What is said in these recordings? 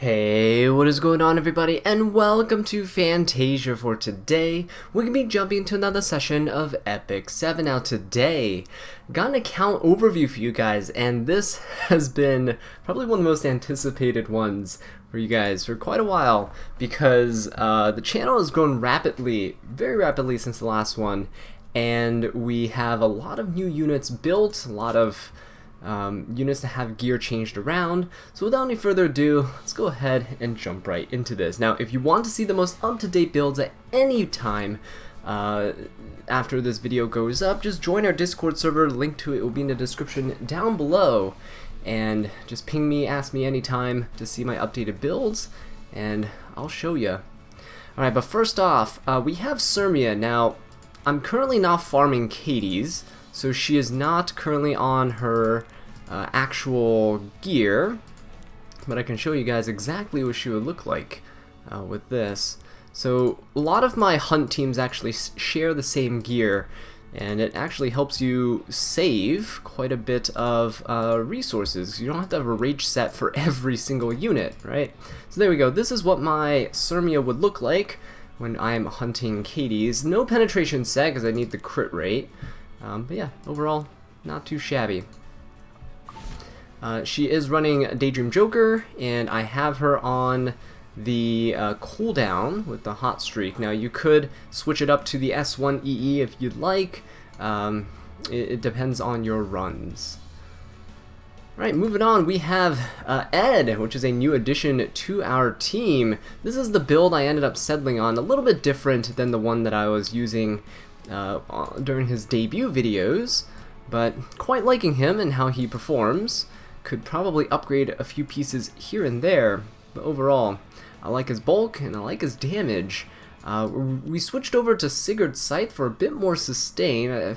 Hey, what is going on everybody, and welcome to Fantasia. For today, we're going to be jumping into another session of Epic 7. Now today, got an account overview for you guys, and this has been probably one of the most anticipated ones for you guys for quite a while, because the channel has grown rapidly, very rapidly since the last one, and we have a lot of new units built, a lot of units that have gear changed around. So without any further ado, let's go ahead and jump right into this. Now, if you want to see the most up-to-date builds at any time after this video goes up, just join our Discord server. Link to it will be in the description down below, and just ping me, ask me anytime to see my updated builds, and I'll show you. Alright, but first off, we have Cermia. Now, I'm currently not farming Katie's, so she is not currently on her actual gear, but I can show you guys exactly what she would look like with this. So a lot of my hunt teams actually share the same gear, and it actually helps you save quite a bit of resources. You don't have to have a rage set for every single unit, right? So there we go. This is what my Cermia would look like when I'm hunting Katie's. No penetration set because I need the crit rate. But yeah, overall, not too shabby. She is running Daydream Joker, and I have her on the cooldown with the hot streak. Now, you could switch it up to the S1 EE if you'd like. It depends on your runs. Alright, moving on, we have Ed, which is a new addition to our team. This is the build I ended up settling on, a little bit different than the one that I was using during his debut videos, but quite liking him and how he performs. Could probably upgrade a few pieces here and there, but overall, I like his bulk and I like his damage. We switched over to Sigurd's Scythe for a bit more sustain. I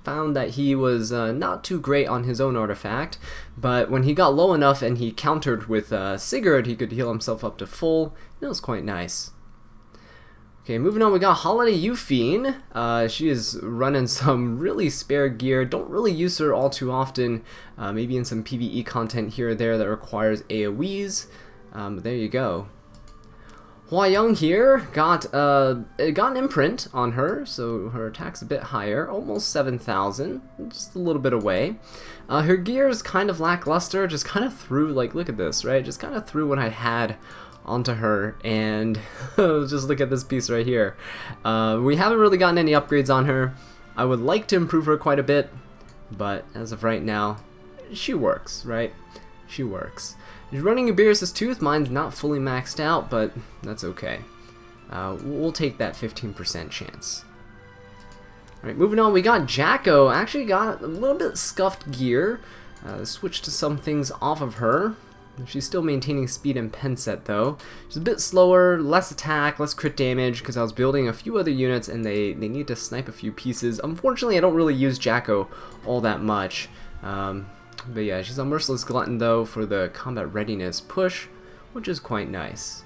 found that he was not too great on his own artifact, but when he got low enough and he countered with Sigurd, he could heal himself up to full. It was quite nice. Okay, moving on, we got Holiday Yufine. She is running some really spare gear. Don't really use her all too often. Maybe in some PvE content here or there that requires AoEs. But there you go. Hwayoung here got an imprint on her, so her attack's a bit higher, almost 7,000, just a little bit away. Her gear is kind of lackluster, just kind of threw, like, look at this, right? Just kind of threw what I had onto her, and just look at this piece right here. We haven't really gotten any upgrades on her. I would like to improve her quite a bit, but as of right now, she works, right? She works. She's running Uberius' Tooth. Mine's not fully maxed out, but that's okay. We'll take that 15% chance. Alright, moving on, we got Jacko. Actually got a little bit scuffed gear. Switched to some things off of her. She's still maintaining speed and pen set though. She's a bit slower, less attack, less crit damage, because I was building a few other units and they need to snipe a few pieces. Unfortunately, I don't really use Jacko all that much. But yeah, she's a Merciless Glutton though for the combat readiness push, which is quite nice.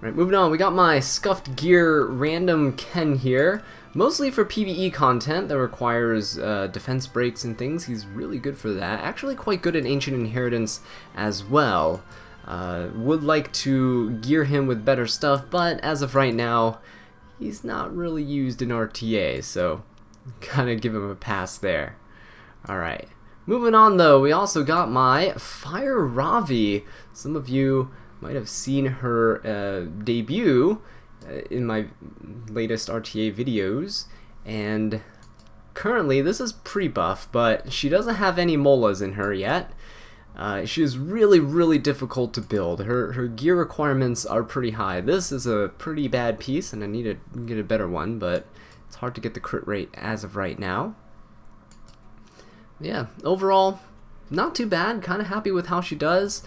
Right, moving on, we got my scuffed gear random Ken here. Mostly for PvE content that requires defense breaks and things. He's really good for that. Actually quite good at Ancient Inheritance as well. Would like to gear him with better stuff, but as of right now, he's not really used in RTA, so kind of give him a pass there. Alright. Moving on though, we also got my Fire Ravi. Some of you might have seen her debut in my latest RTA videos, and currently this is pre-buff, but she doesn't have any molas in her yet. She is really difficult to build. Her gear requirements are pretty high. This is a pretty bad piece and I need to get a better one, but it's hard to get the crit rate as of right now. Yeah, overall not too bad, kind of happy with how she does.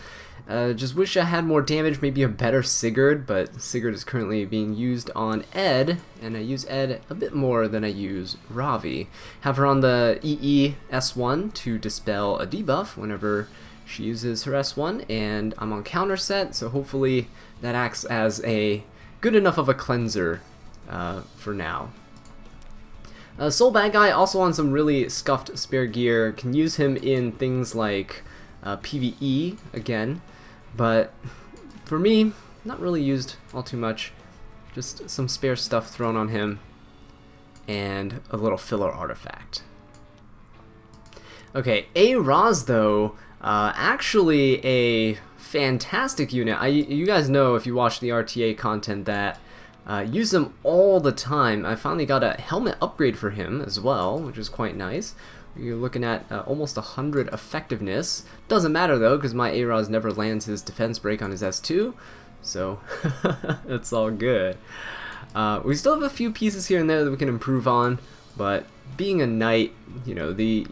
Just wish I had more damage, maybe a better Sigurd, but Sigurd is currently being used on Ed, and I use Ed a bit more than I use Ravi. Have her on the EE S1 to dispel a debuff whenever she uses her S1, and I'm on counter set, so hopefully that acts as a good enough of a cleanser for now. Soul Bad Guy also on some really scuffed spare gear. Can use him in things like PvE again, But for me, not really used all too much. Just some spare stuff thrown on him, and a little filler artifact. Okay, A-Raz though, actually a fantastic unit. You guys know if you watch the RTA content that use them all the time. I finally got a helmet upgrade for him as well, which is quite nice. You're looking at almost 100 effectiveness. Doesn't matter though, because my A-Raz never lands his defense break on his S2, so it's all good. We still have a few pieces here and there that we can improve on, but being a knight, you know, the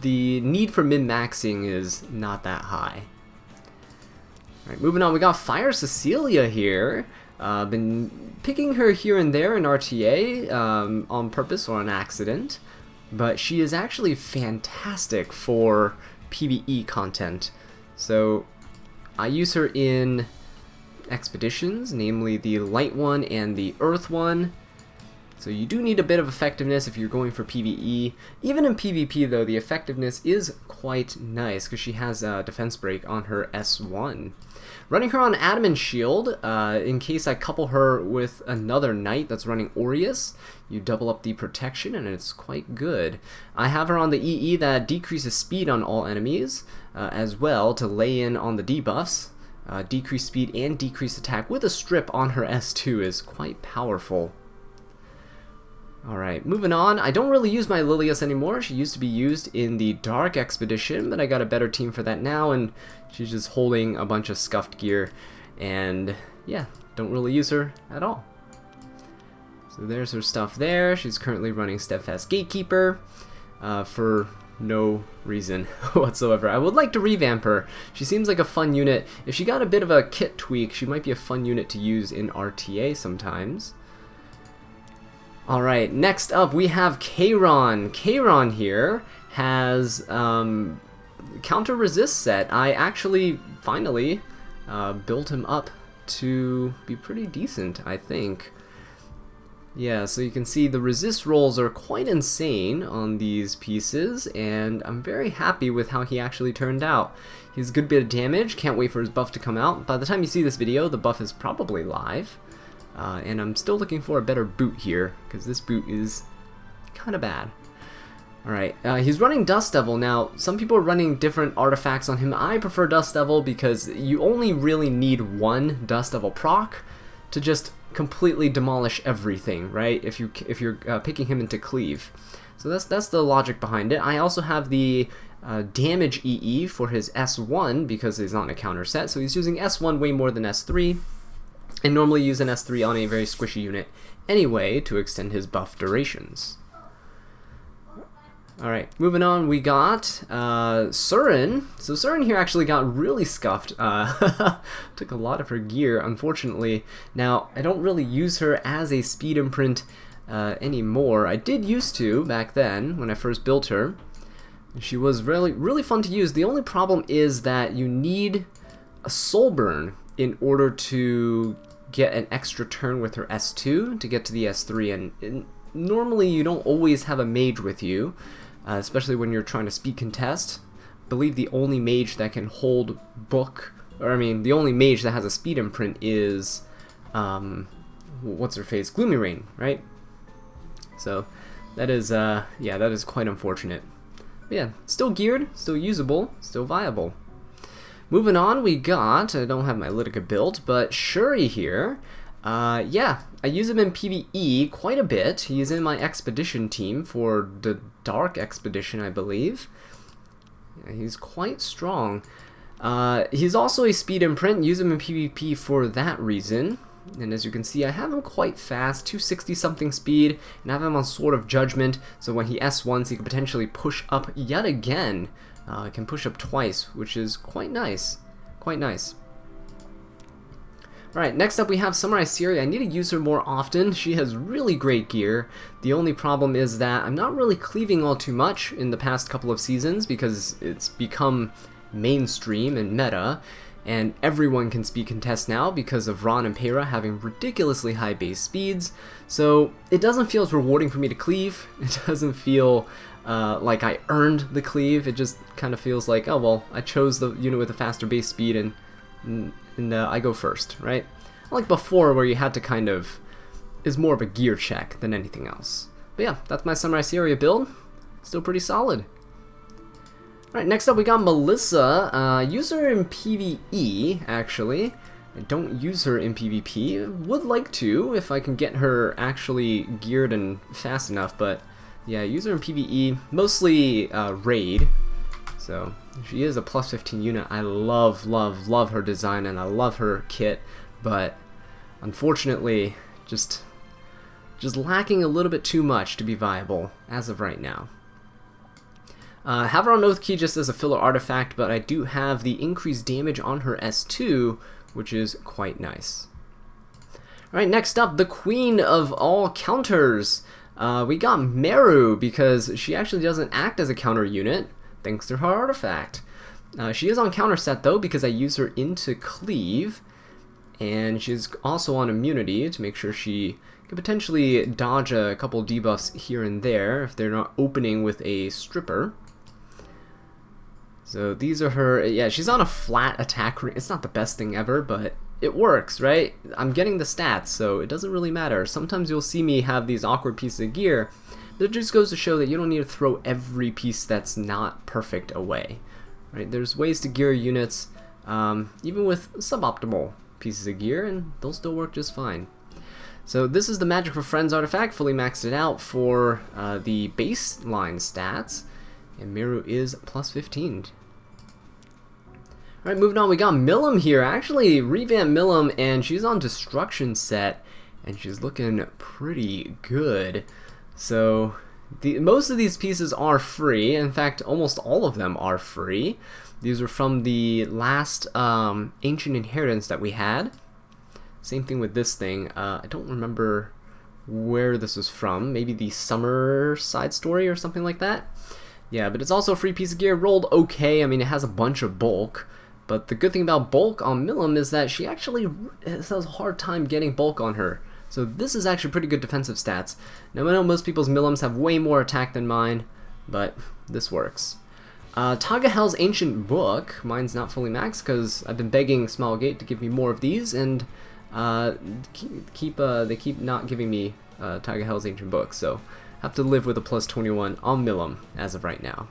need for min-maxing is not that high. Alright, moving on, we got Fire Cecilia here. Been picking her here and there in RTA on purpose or on accident, but she is actually fantastic for PvE content. So I use her in expeditions, namely the light one and the earth one. So you do need a bit of effectiveness if you're going for PvE. Even in PvP though, the effectiveness is quite nice because she has a defense break on her S1. Running her on Adamant Shield, in case I couple her with another knight that's running Aureus, you double up the protection and it's quite good. I have her on the EE that decreases speed on all enemies, as well to lay in on the debuffs. Decrease speed and decrease attack with a strip on her S2 is quite powerful. Alright, moving on. I don't really use my Lilias anymore. She used to be used in the Dark Expedition, but I got a better team for that now, and she's just holding a bunch of scuffed gear, and yeah, don't really use her at all. So there's her stuff there. She's currently running Steadfast Gatekeeper for no reason whatsoever. I would like to revamp her. She seems like a fun unit. If she got a bit of a kit tweak, she might be a fun unit to use in RTA sometimes. Alright, next up we have Kayron. Kayron here has counter resist set. I actually finally built him up to be pretty decent, I think. Yeah, so you can see the resist rolls are quite insane on these pieces, and I'm very happy with how he actually turned out. He's a good bit of damage, can't wait for his buff to come out. By the time you see this video, the buff is probably live. And I'm still looking for a better boot here, because this boot is kind of bad. Alright, he's running Dust Devil. Now, some people are running different artifacts on him. I prefer Dust Devil because you only really need one Dust Devil proc to just completely demolish everything, right? If you're picking him into cleave. So that's the logic behind it. I also have the damage EE for his S1 because he's not in a counter set, so he's using S1 way more than S3. And normally use an S3 on a very squishy unit anyway to extend his buff durations. Alright, moving on, we got Surin. So Surin here actually got really scuffed. Took a lot of her gear, unfortunately. Now, I don't really use her as a speed imprint anymore. I did used to back then when I first built her. She was really fun to use. The only problem is that you need a soul burn in order to get an extra turn with her S2 to get to the S3, and normally you don't always have a mage with you, especially when you're trying to speed contest. I believe the only mage that can hold book, or I mean the only mage that has a speed imprint is what's her face, Gloomy Rain, right? So that is yeah, that is quite unfortunate. But yeah, still geared, still usable, still viable. Moving on, we got, I don't have my Lidica built, but Schuri here. Yeah, I use him in PvE quite a bit. He's in my expedition team for the Dark Expedition, I believe. Yeah, he's quite strong. He's also a speed imprint. Use him in PvP for that reason. And as you can see, I have him quite fast, 260 something speed, and I have him on Sword of Judgment, so when he S1s, he can potentially push up yet again. Can push up twice, which is quite nice. Quite nice. Alright, next up we have Samurai Iseria. I need to use her more often. She has really great gear. The only problem is that I'm not really cleaving all too much in the past couple of seasons because it's become mainstream and meta, and everyone can speed contest now because of Ron and Pera having ridiculously high base speeds. So it doesn't feel as rewarding for me to cleave. It doesn't feel like I earned the cleave. It just kind of feels like, oh well, I chose the unit with a faster base speed and and I go first, right? Like before, where you had to kind of, is more of a gear check than anything else. But yeah, that's my Samurai Iseria build. Still pretty solid. Alright, next up we got Melissa. Use her in PvE, actually. I don't use her in PvP. Would like to, if I can get her actually geared and fast enough, but yeah, use her in PvE. Mostly raid. So, she is a plus 15 unit. I love, love, love her design, and I love her kit, but unfortunately, just lacking a little bit too much to be viable as of right now. Have her on Oath Key just as a filler artifact, but I do have the increased damage on her S2, which is quite nice. Alright, next up, the queen of all counters. We got Meru, because she actually doesn't act as a counter unit, thanks to her artifact. She is on counter set though, because I use her into cleave, and she's also on immunity to make sure she can potentially dodge a couple debuffs here and there if they're not opening with a stripper. So these are her, yeah, she's on a flat attack rate. It's not the best thing ever, but it works, right? I'm getting the stats, so it doesn't really matter. Sometimes you'll see me have these awkward pieces of gear. That just goes to show that you don't need to throw every piece that's not perfect away, right? There's ways to gear units, even with suboptimal pieces of gear, and they'll still work just fine. So this is the Magic for Friends artifact, fully maxed it out for the baseline stats, and Meru is plus 15. Alright, moving on, we got Milim here. I actually revamped Milim, and she's on Destruction set, and she's looking pretty good. So most of these pieces are free. In fact, almost all of them are free. These are from the last Ancient Inheritance that we had. Same thing with this thing. I don't remember where this was from. Maybe the Summer side story or something like that. Yeah, but it's also a free piece of gear. Rolled okay. I mean, it has a bunch of bulk. But the good thing about bulk on Milim is that she actually has a hard time getting bulk on her. So this is actually pretty good defensive stats. Now I know most people's Milims have way more attack than mine, but this works. Tagahel's Ancient Book. Mine's not fully maxed because I've been begging Smilegate to give me more of these, and they keep not giving me Tagahel's Ancient Book, so have to live with a plus 21 on Milim as of right now.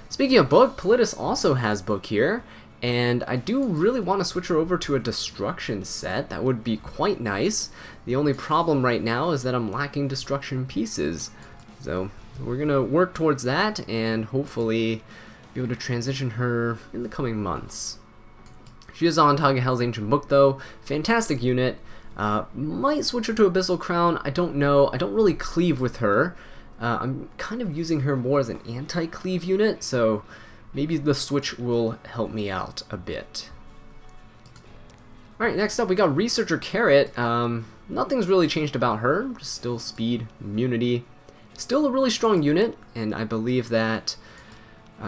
Speaking of book, Politis also has book here, and I do really want to switch her over to a destruction set. That would be quite nice. The only problem right now is that I'm lacking destruction pieces, so we're gonna work towards that and hopefully be able to transition her in the coming months. She is on Tagahel's Ancient Book though. Fantastic unit. Might switch her to Abyssal Crown. I don't know. I don't really cleave with her. I'm kind of using her more as an anti-cleave unit, so maybe the switch will help me out a bit. Alright, next up we got Researcher Carrot. Nothing's really changed about her, just still speed, immunity. Still a really strong unit, and I believe that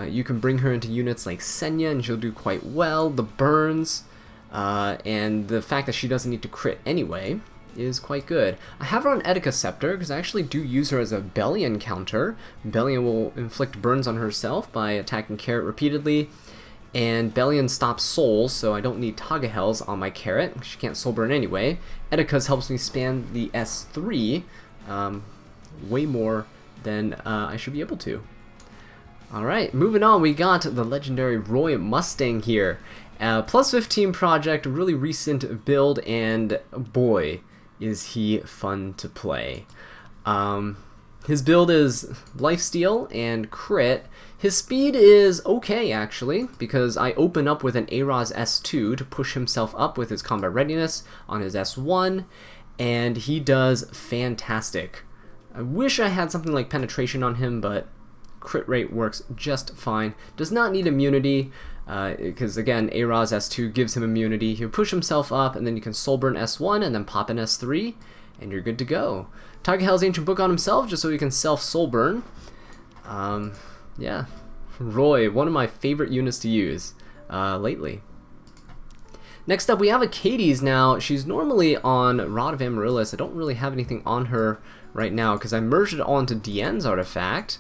you can bring her into units like Senya and she'll do quite well. The burns, and the fact that she doesn't need to crit anyway is quite good. I have her on Etika Scepter because I actually do use her as a Bellion counter. Bellion will inflict burns on herself by attacking Carrot repeatedly, and Bellion stops souls, so I don't need Tagahel's on my Carrot. She can't soul burn anyway. Etika's helps me span the S3 way more than I should be able to. Alright, moving on, we got the legendary Roy Mustang here. Plus 15 project, really recent build, and boy, is he fun to play. His build is lifesteal and crit. His speed is okay, actually, because I open up with an Araz S2 to push himself up with his combat readiness on his S1, and he does fantastic. I wish I had something like penetration on him, but crit rate works just fine. Does not need immunity, because again, Araz S2 gives him immunity. He'll push himself up, and then you can soul burn S1 and then pop an S3, and you're good to go. Tagahel's Ancient Book on himself, just so he can self soul burn. Yeah, Roy, one of my favorite units to use lately. Next up, we have Achates. Now, she's normally on Rod of Amaryllis. I don't really have anything on her right now because I merged it all into Dian's artifact.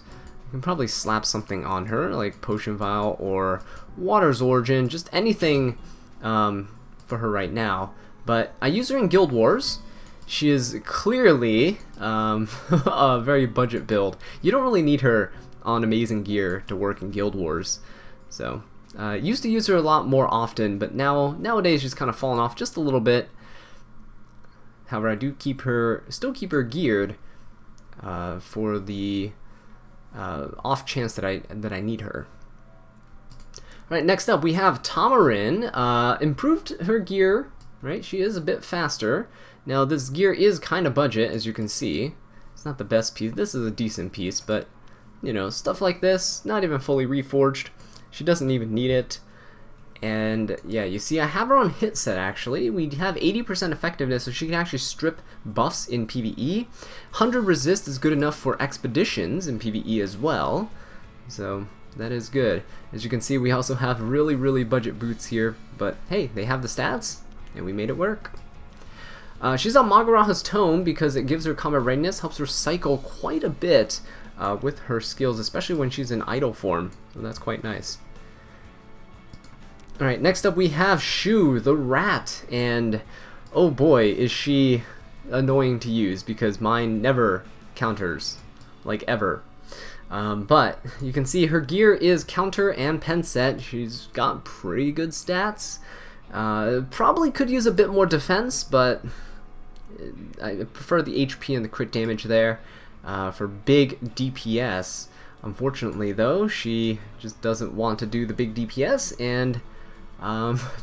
I can probably slap something on her, like Potion Vial or Water's Origin, just anything for her right now. But I use her in Guild Wars. She is clearly a very budget build. You don't really need her on amazing gear to work in Guild Wars. So, used to use her a lot more often, but nowadays she's kind of fallen off just a little bit. However, I do still keep her geared for the off chance that I need her. Alright, next up we have Tamarin. Improved her gear, right? She is a bit faster. Now this gear is kind of budget, as you can see. It's not the best piece. This is a decent piece, but you know, stuff like this, not even fully reforged. She doesn't even need it. And yeah, you see I have her on hit set actually. We have 80% effectiveness, so she can actually strip buffs in PvE. 100 resist is good enough for expeditions in PvE as well. So that is good. As you can see, we also have really budget boots here, but hey, they have the stats, and we made it work. She's on Magaraha's Tome because it gives her combat readiness, helps her cycle quite a bit with her skills, especially when she's in idle form, so that's quite nice. Alright, next up we have Shu the Rat, and oh boy, is she annoying to use because mine never counters, like ever. But you can see her gear is counter and pen set. She's got pretty good stats. Probably could use a bit more defense, but I prefer the HP and the crit damage there for big DPS. Unfortunately though, she just doesn't want to do the big DPS and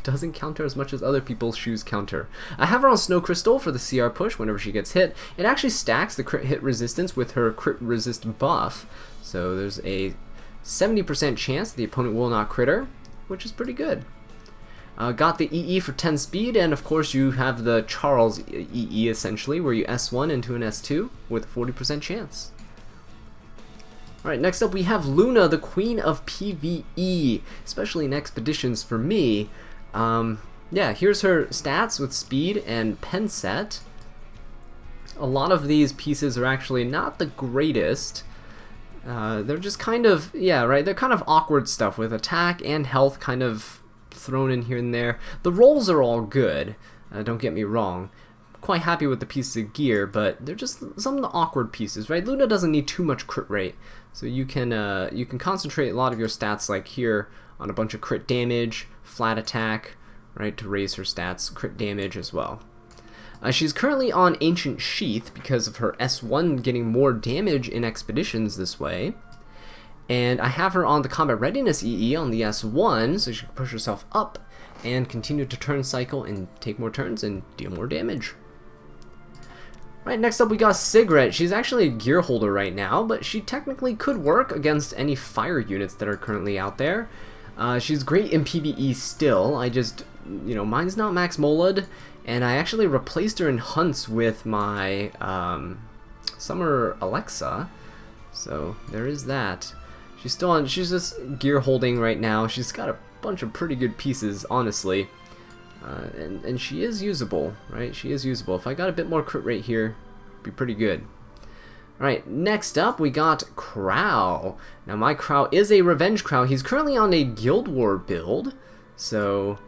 doesn't counter as much as other people's Shu's counter. I have her on Snow Crystal for the CR push whenever she gets hit. It actually stacks the crit hit resistance with her crit resist buff, so there's a 70% chance the opponent will not crit her, which is pretty good. Got the EE for 10 speed, and of course you have the Charles EE essentially, where you S1 into an S2 with a 40% chance. Alright, next up we have Luna, the Queen of PvE, especially in expeditions for me. Yeah, here's her stats with speed and pen set. A lot of these pieces are actually not the greatest. They're just kind of, yeah, right, they're kind of awkward stuff with attack and health kind of thrown in here and there. The rolls are all good, don't get me wrong. Quite happy with the pieces of gear, but they're just some of the awkward pieces, right? Luna doesn't need too much crit rate, so you can concentrate a lot of your stats like here on a bunch of crit damage, flat attack, right, to raise her stats, crit damage as well. She's currently on Ancient Sheath because of her S1 getting more damage in expeditions this way. And I have her on the Combat Readiness EE on the S1, so she can push herself up and continue to turn cycle and take more turns and deal more damage. Right, next up we got Sigret. She's actually a gear holder right now, but she technically could work against any fire units that are currently out there. She's great in PvE still. I just, you know, mine's not max molad, and I actually replaced her in hunts with my Summer Alexa, so there is that. She's still on, she's just gear holding right now. She's got a bunch of pretty good pieces, honestly. And she is usable, right? She is usable. If I got a bit more crit rate here, it'd be pretty good. Alright, next up we got Crow. Now my Crow is a Revenge Crow. He's currently on a Guild War build, so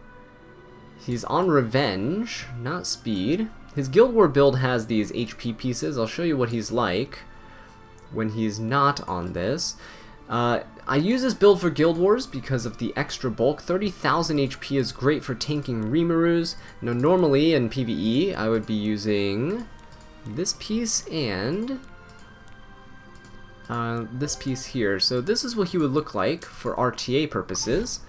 he's on Revenge, not Speed. His Guild War build has these HP pieces. I'll show you what he's like when he's not on this. I use this build for Guild Wars because of the extra bulk. 30,000 HP is great for tanking Rimarus. Now normally in PvE I would be using this piece and this piece here. So this is what he would look like for RTA purposes.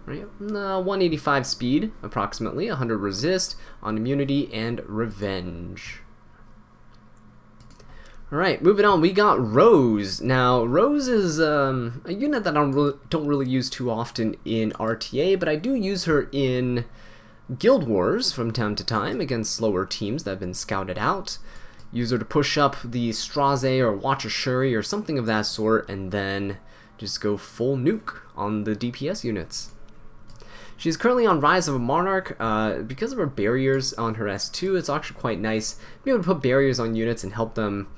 Right? 185 speed approximately, 100 resist on immunity and revenge. Alright, moving on, we got Rose. Now, Rose is a unit that I don't really use too often in RTA, but I do use her in Guild Wars from time to time against slower teams that have been scouted out. Use her to push up the Straze or watch a Schuri or something of that sort, and then just go full nuke on the DPS units. She's currently on Rise of a Monarch. Because of her barriers on her S2, it's actually quite nice to be able to put barriers on units and help them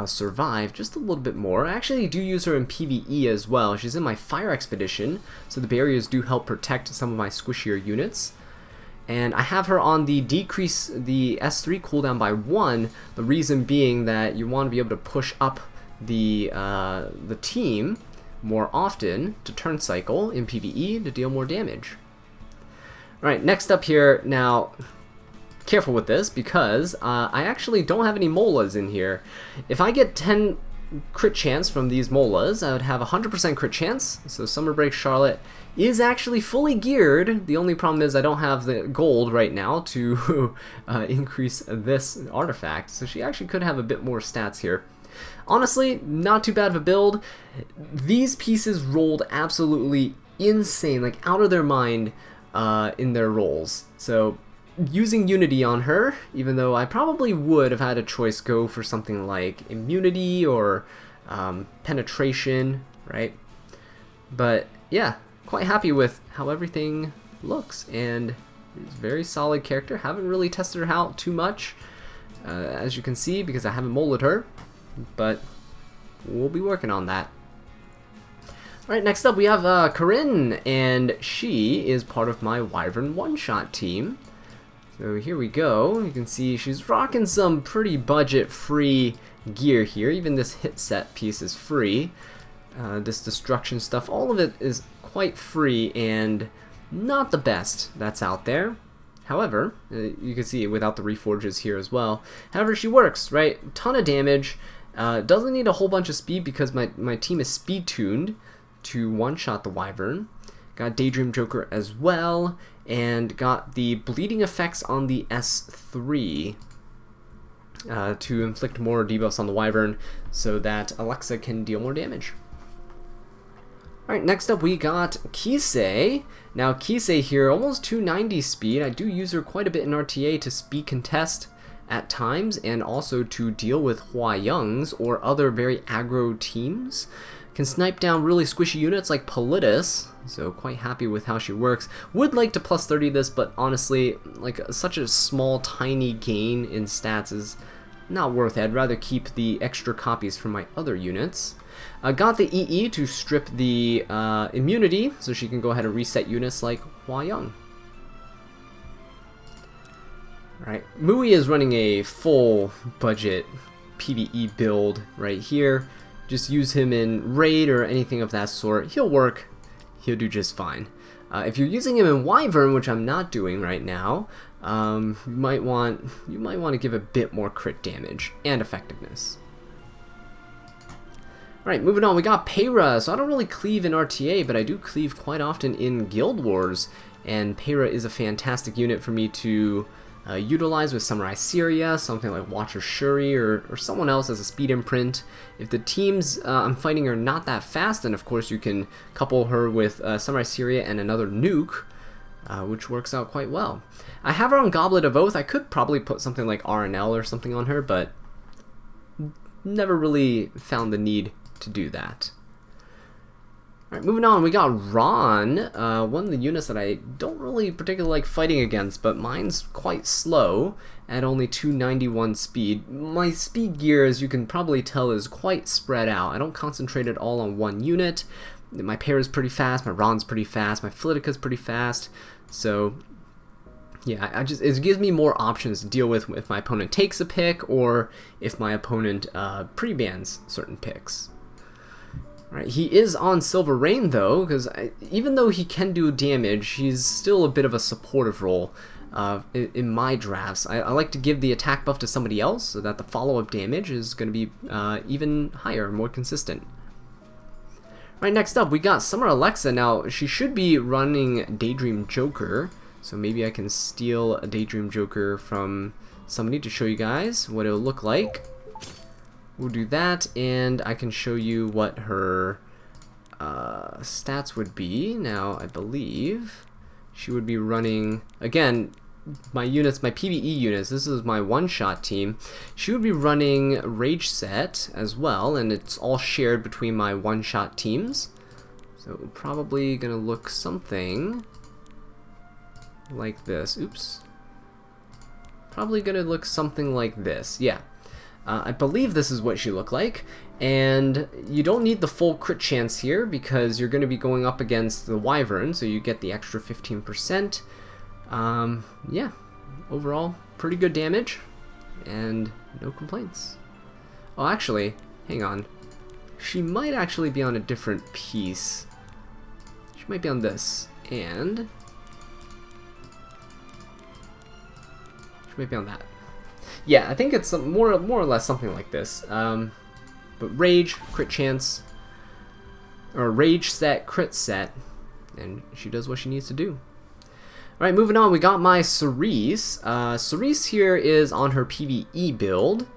survive just a little bit more. I actually do use her in PvE as well. She's in my Fire Expedition, so the barriers do help protect some of my squishier units. And I have her on the decrease the S3 cooldown by 1, the reason being that you want to be able to push up the team more often to turn cycle in PvE to deal more damage. Alright, next up here, now, careful with this because I actually don't have any molas in here. If I get 10 crit chance from these molas, I would have 100% crit chance, so Summer Break Charlotte is actually fully geared. The only problem is I don't have the gold right now to increase this artifact, so she actually could have a bit more stats here. Honestly, not too bad of a build. These pieces rolled absolutely insane, like out of their mind in their rolls. So using Unity on her, even though I probably would have had a choice go for something like Immunity or Penetration, right? But yeah, quite happy with how everything looks, and it's a very solid character. Haven't really tested her out too much, as you can see, because I haven't molded her, but we'll be working on that. Alright, next up we have Kayron, and she is part of my Wyvern one-shot team. So here we go. You can see she's rocking some pretty budget-free gear here. Even this hit set piece is free. This destruction stuff, all of it is quite free and not the best that's out there. However, you can see without the reforges here as well. However, she works, right? Ton of damage. Doesn't need a whole bunch of speed because my team is speed tuned to one-shot the Wyvern. Got Daydream Joker as well, and got the bleeding effects on the S3 to inflict more debuffs on the Wyvern so that Alexa can deal more damage. Alright, next up we got Kisei. Now Kisei here, almost 290 speed. I do use her quite a bit in RTA to speed contest at times, and also to deal with Hwayoungs or other very aggro teams. Can snipe down really squishy units like Politis, so quite happy with how she works. Would like to plus 30 this, but honestly, like such a small, tiny gain in stats is not worth it. I'd rather keep the extra copies from my other units. Got the EE to strip the immunity, so she can go ahead and reset units like Hwayoung. Alright, Mui is running a full budget PvE build right here. Just use him in raid or anything of that sort. He'll work. He'll do just fine. If you're using him in Wyvern, which I'm not doing right now, you might want to give a bit more crit damage and effectiveness. Alright, moving on, we got Peyra. So I don't really cleave in RTA, but I do cleave quite often in Guild Wars, and Peyra is a fantastic unit for me to utilize with Samurai Iseria, something like Watcher Schuri, or someone else as a speed imprint. If the teams I'm fighting are not that fast, then of course you can couple her with Samurai Iseria and another nuke, which works out quite well. I have her on Goblet of Oath. I could probably put something like RNL or something on her, but never really found the need to do that. Alright, moving on, we got Ron, one of the units that I don't really particularly like fighting against, but mine's quite slow at only 291 speed. My speed gear, as you can probably tell, is quite spread out. I don't concentrate it all on one unit. My pair is pretty fast, my Ron's pretty fast, my Lidica's pretty fast, so yeah, it gives me more options to deal with if my opponent takes a pick or if my opponent pre-bans certain picks. Right, he is on Silver Rain though, because even though he can do damage, he's still a bit of a supportive role in my drafts. I like to give the attack buff to somebody else so that the follow-up damage is going to be even higher, more consistent. Right, next up we got Summer Alexa. Now she should be running Daydream Joker, so maybe I can steal a Daydream Joker from somebody to show you guys what it'll look like. We'll do that, and I can show you what her stats would be. Now, I believe she would be running, again, my units, my PvE units, this is my one-shot team. She would be running Rage Set as well, and it's all shared between my one-shot teams. So probably gonna look something like this. Oops. Probably gonna look something like this, yeah. I believe this is what she looked like, and you don't need the full crit chance here because you're going to be going up against the Wyvern, so you get the extra 15%. Yeah, overall, pretty good damage, and no complaints. Oh, actually, hang on. She might actually be on a different piece. She might be on this, and she might be on that. Yeah, I think it's more or less something like this. But Rage, crit chance, or Rage set, crit set, and she does what she needs to do. Alright, moving on, we got my Cerise. Cerise here is on her PvE build.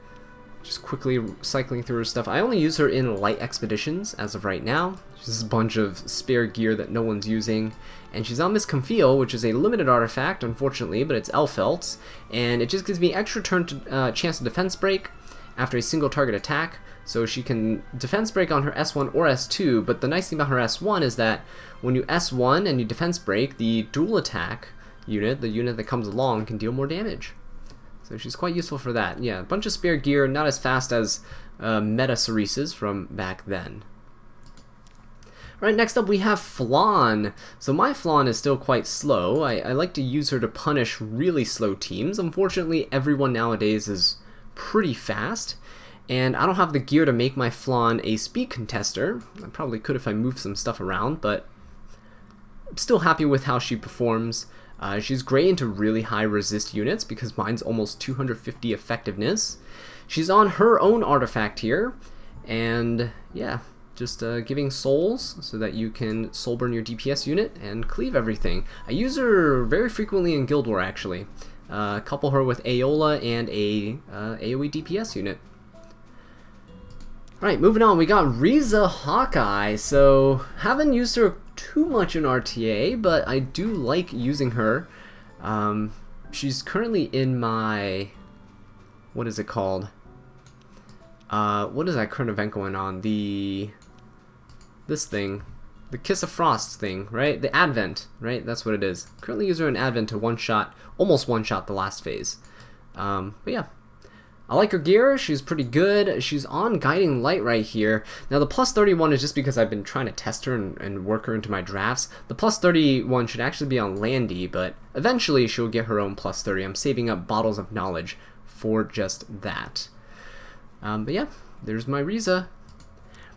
Just quickly cycling through her stuff. I only use her in light expeditions as of right now. She's a bunch of spare gear that no one's using. And she's on Miss Confiel, which is a limited artifact, unfortunately, but it's Elfelt's. And it just gives me extra turn to, chance to defense break after a single target attack. So she can defense break on her S1 or S2, but the nice thing about her S1 is that when you S1 and you defense break, the dual attack unit, the unit that comes along, can deal more damage. So she's quite useful for that. Yeah, a bunch of spare gear, not as fast as meta Cerises from back then. Alright, next up we have Flan. So my Flan is still quite slow. I like to use her to punish really slow teams. Unfortunately, everyone nowadays is pretty fast, and I don't have the gear to make my Flan a speed contester. I probably could if I moved some stuff around, but I'm still happy with how she performs. She's great into really high resist units because mine's almost 250 effectiveness. She's on her own artifact here, and yeah, just giving souls so that you can soul burn your DPS unit and cleave everything. I use her very frequently in Guild War, actually. Couple her with Aeola and a AoE DPS unit. Alright, moving on, we got Riza Hawkeye. So, haven't used her too much in RTA, but I do like using her. She's currently in my... what is it called? What is that current event going on? This thing. The Kiss of Frost thing, right? The Advent, right? That's what it is. Currently use her in Advent to one-shot, almost one-shot the last phase. But yeah. I like her gear, she's pretty good. She's on Guiding Light right here. Now the plus 31 is just because I've been trying to test her and work her into my drafts. The plus 31 should actually be on Landy, but eventually she'll get her own plus 30. I'm saving up bottles of knowledge for just that. But yeah, there's my Riza.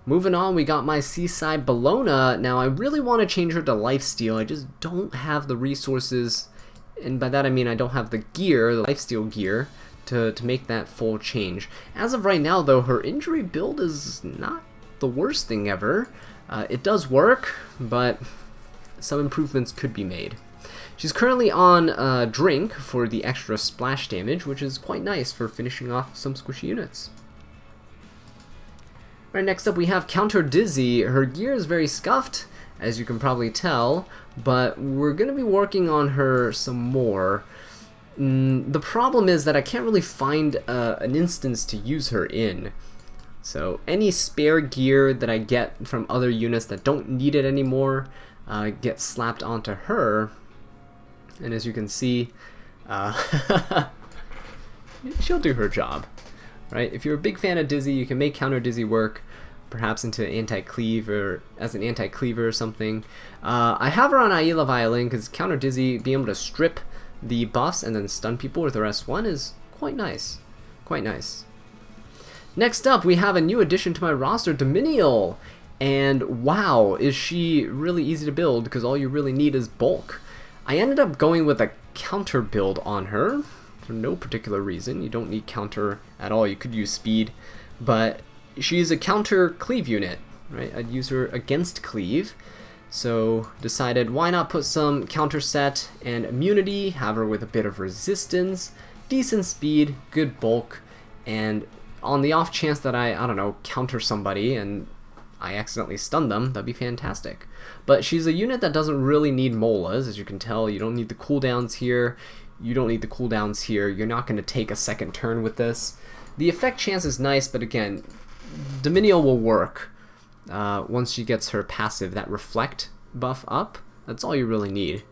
Moving on, we got my Seaside Bellona. Now I really want to change her to Lifesteal. I just don't have the resources, and by that I mean I don't have the gear, the Lifesteal gear, to make that full change. As of right now though, her injury build is not the worst thing ever. It does work, but some improvements could be made. She's currently on Drink for the extra splash damage, which is quite nice for finishing off some squishy units. Alright, next up we have Counter Dizzy. Her gear is very scuffed, as you can probably tell, but we're going to be working on her some more. The problem is that I can't really find an instance to use her in. So any spare gear that I get from other units that don't need it anymore gets slapped onto her. And as you can see, she'll do her job. Right? If you're a big fan of Dizzy, you can make Counter Dizzy work, perhaps into anti-cleave or as an anti-cleaver or something. I have her on Aila Violin because Counter Dizzy, being able to strip the buffs and then stun people with her S1 is quite nice. Quite nice. Next up, we have a new addition to my roster, Dominial. And wow, is she really easy to build because all you really need is bulk. I ended up going with a counter build on her for no particular reason. You don't need counter at all. You could use speed, but she's a counter cleave unit, right? I'd use her against cleave. So decided why not put some counter set and immunity, have her with a bit of resistance, decent speed, good bulk, and on the off chance that I don't know, counter somebody and I accidentally stun them, that'd be fantastic. But she's a unit that doesn't really need molas, as you can tell. You don't need the cooldowns here, you don't need the cooldowns here, you're not going to take a second turn with this. The effect chance is nice, but again, Dominial will work. Once she gets her passive, that reflect buff up, that's all you really need.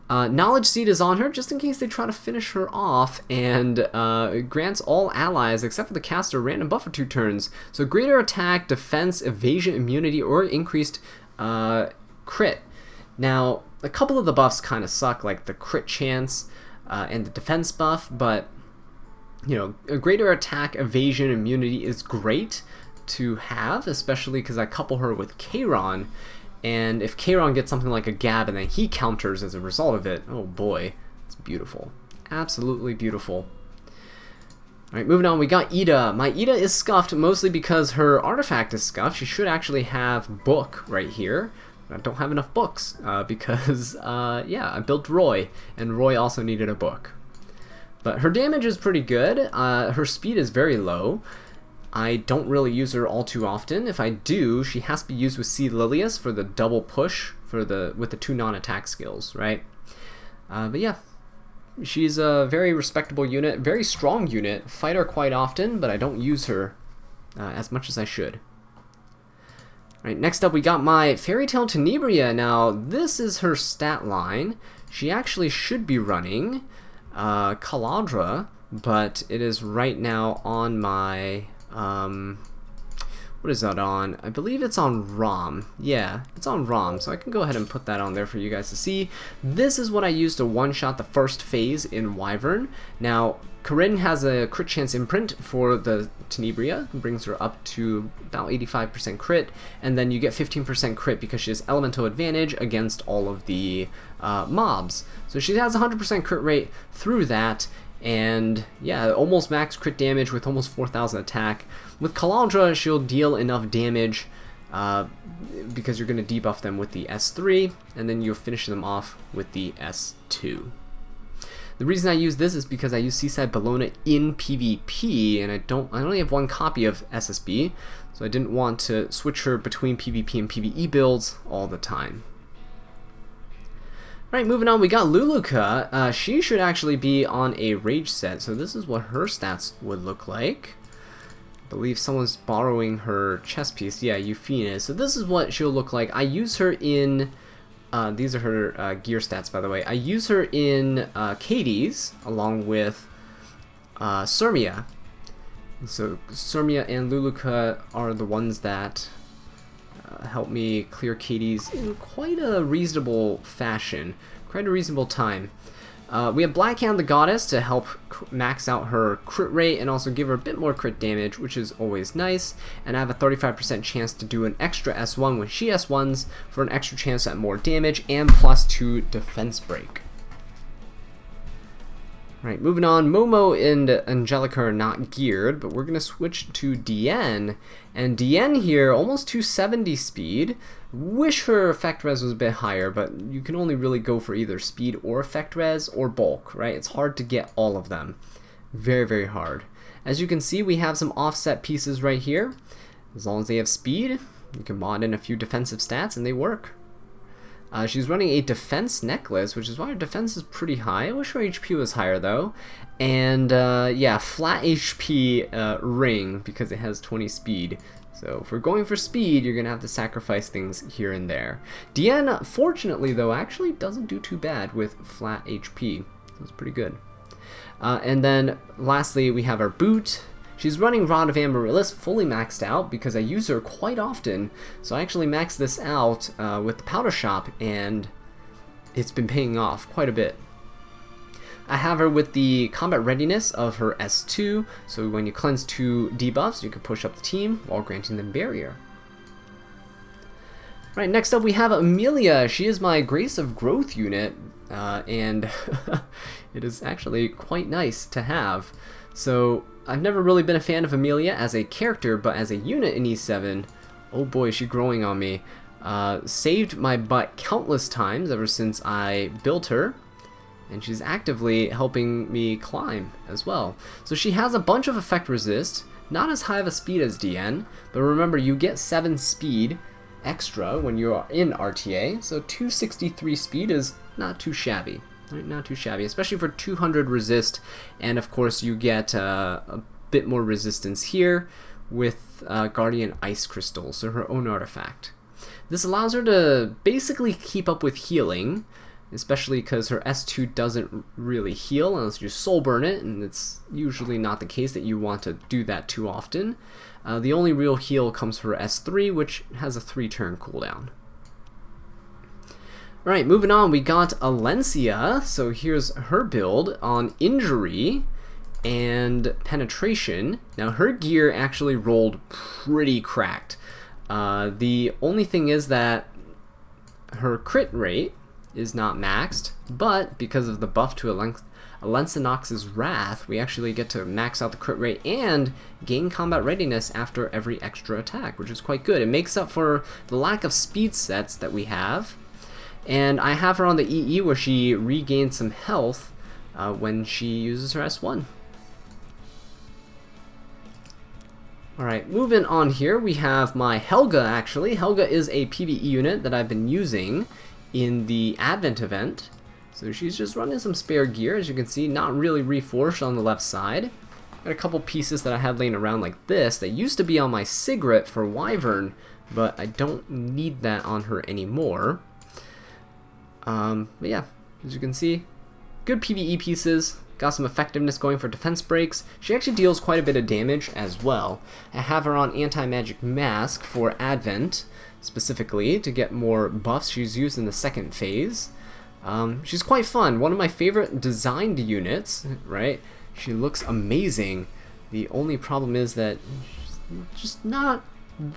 Knowledge Seed is on her just in case they try to finish her off, and grants all allies except for the caster random buff for 2 turns. So greater attack, defense, evasion, immunity, or increased crit. Now, a couple of the buffs kind of suck, like the crit chance and the defense buff, but you know, a greater attack, evasion, immunity is great to have, especially because I couple her with Kayron, and if Kayron gets something like a Gab and then he counters as a result of it, oh boy, it's beautiful. Absolutely beautiful. Alright, moving on, we got Ida. My Ida is scuffed mostly because her artifact is scuffed. She should actually have book right here. I don't have enough books because, yeah, I built Roy, and Roy also needed a book. But her damage is pretty good. Her speed is very low. I don't really use her all too often. If I do, she has to be used with Sea Lilias for the double push with the 2 non-attack skills, right? But yeah, she's a very respectable unit, very strong unit. Fight her quite often, but I don't use her as much as I should. Right, next up we got my Fairytale Tenebria. Now, this is her stat line. She actually should be running Caladra, but it is right now on my, what is that on? I believe it's on ROM. Yeah, it's on ROM, so I can go ahead and put that on there for you guys to see. This is what I used to one-shot the first phase in Wyvern. Now, Corinne has a crit chance imprint for the Tenebria, brings her up to about 85% crit, and then you get 15% crit because she has elemental advantage against all of the mobs. So she has 100% crit rate through that, and yeah, almost max crit damage with almost 4,000 attack. With Calandra, she'll deal enough damage because you're going to debuff them with the S3, and then you'll finish them off with the S2. The reason I use this is because I use Seaside Bellona in PvP, and I only have one copy of SSB, so I didn't want to switch her between PvP and PvE builds all the time. Alright, moving on, we got Luluka. She should actually be on a rage set, so this is what her stats would look like. I believe someone's borrowing her chest piece. Yeah, Yufine. So this is what she'll look like. I use her in... these are her gear stats, by the way. I use her in Achates along with Cermia. So Cermia and Luluka are the ones that help me clear Achates in quite a reasonable fashion, quite a reasonable time. We have Blackhand the Goddess to help max out her crit rate and also give her a bit more crit damage, which is always nice. And I have a 35% chance to do an extra S1 when she S1s for an extra chance at more damage and +2 defense break. Right, moving on, Momo and Angelica are not geared, but we're going to switch to DN. And DN here, almost 270 speed. Wish her effect res was a bit higher, but you can only really go for either speed or effect res or bulk, right? It's hard to get all of them. Very, very hard. As you can see, we have some offset pieces right here. As long as they have speed, you can mod in a few defensive stats and they work. She's running a defense necklace, which is why her defense is pretty high. I wish her HP was higher though. And yeah, flat HP ring because it has 20 speed. So if we're going for speed, you're going to have to sacrifice things here and there. Diana, fortunately though, actually doesn't do too bad with flat HP. So it's pretty good. And then lastly, we have our boot. She's running Rod of Amaryllis fully maxed out because I use her quite often. So I actually maxed this out with the Powder Shop and it's been paying off quite a bit. I have her with the combat readiness of her S2, so when you cleanse 2 debuffs, you can push up the team while granting them barrier. Right, next up we have Amelia. She is my Grace of Growth unit, and it is actually quite nice to have. So I've never really been a fan of Amelia as a character, but as a unit in E7, oh boy, she's growing on me. Saved my butt countless times ever since I built her. And she's actively helping me climb as well. So she has a bunch of effect resist, not as high of a speed as DN, but remember you get 7 speed extra when you are in RTA, so 263 speed is not too shabby. Right? Not too shabby, especially for 200 resist, and of course you get a bit more resistance here with Guardian Ice Crystal, so her own artifact. This allows her to basically keep up with healing, especially because her S2 doesn't really heal unless you soul burn it, and it's usually not the case that you want to do that too often. The only real heal comes for S3, which has a 3-turn cooldown. Alright, moving on, we got Alencia. So here's her build on injury and penetration. Now her gear actually rolled pretty cracked. The only thing is that her crit rate is not maxed, but because of the buff to Alencinox's Wrath, we actually get to max out the crit rate and gain combat readiness after every extra attack, which is quite good. It makes up for the lack of speed sets that we have. And I have her on the EE where she regains some health when she uses her S1. Alright, moving on here, we have my Helga actually. Helga is a PvE unit that I've been using in the Advent event. So she's just running some spare gear, as you can see, not really reforged on the left side. Got a couple pieces that I had laying around like this that used to be on my Sigret for Wyvern, but I don't need that on her anymore. But yeah, as you can see, good PvE pieces, got some effectiveness going for defense breaks. She actually deals quite a bit of damage as well. I have her on Anti-Magic Mask for Advent, specifically, to get more buffs. She's used in the second phase. She's quite fun, one of my favorite designed units, right? She looks amazing. The only problem is that she's just not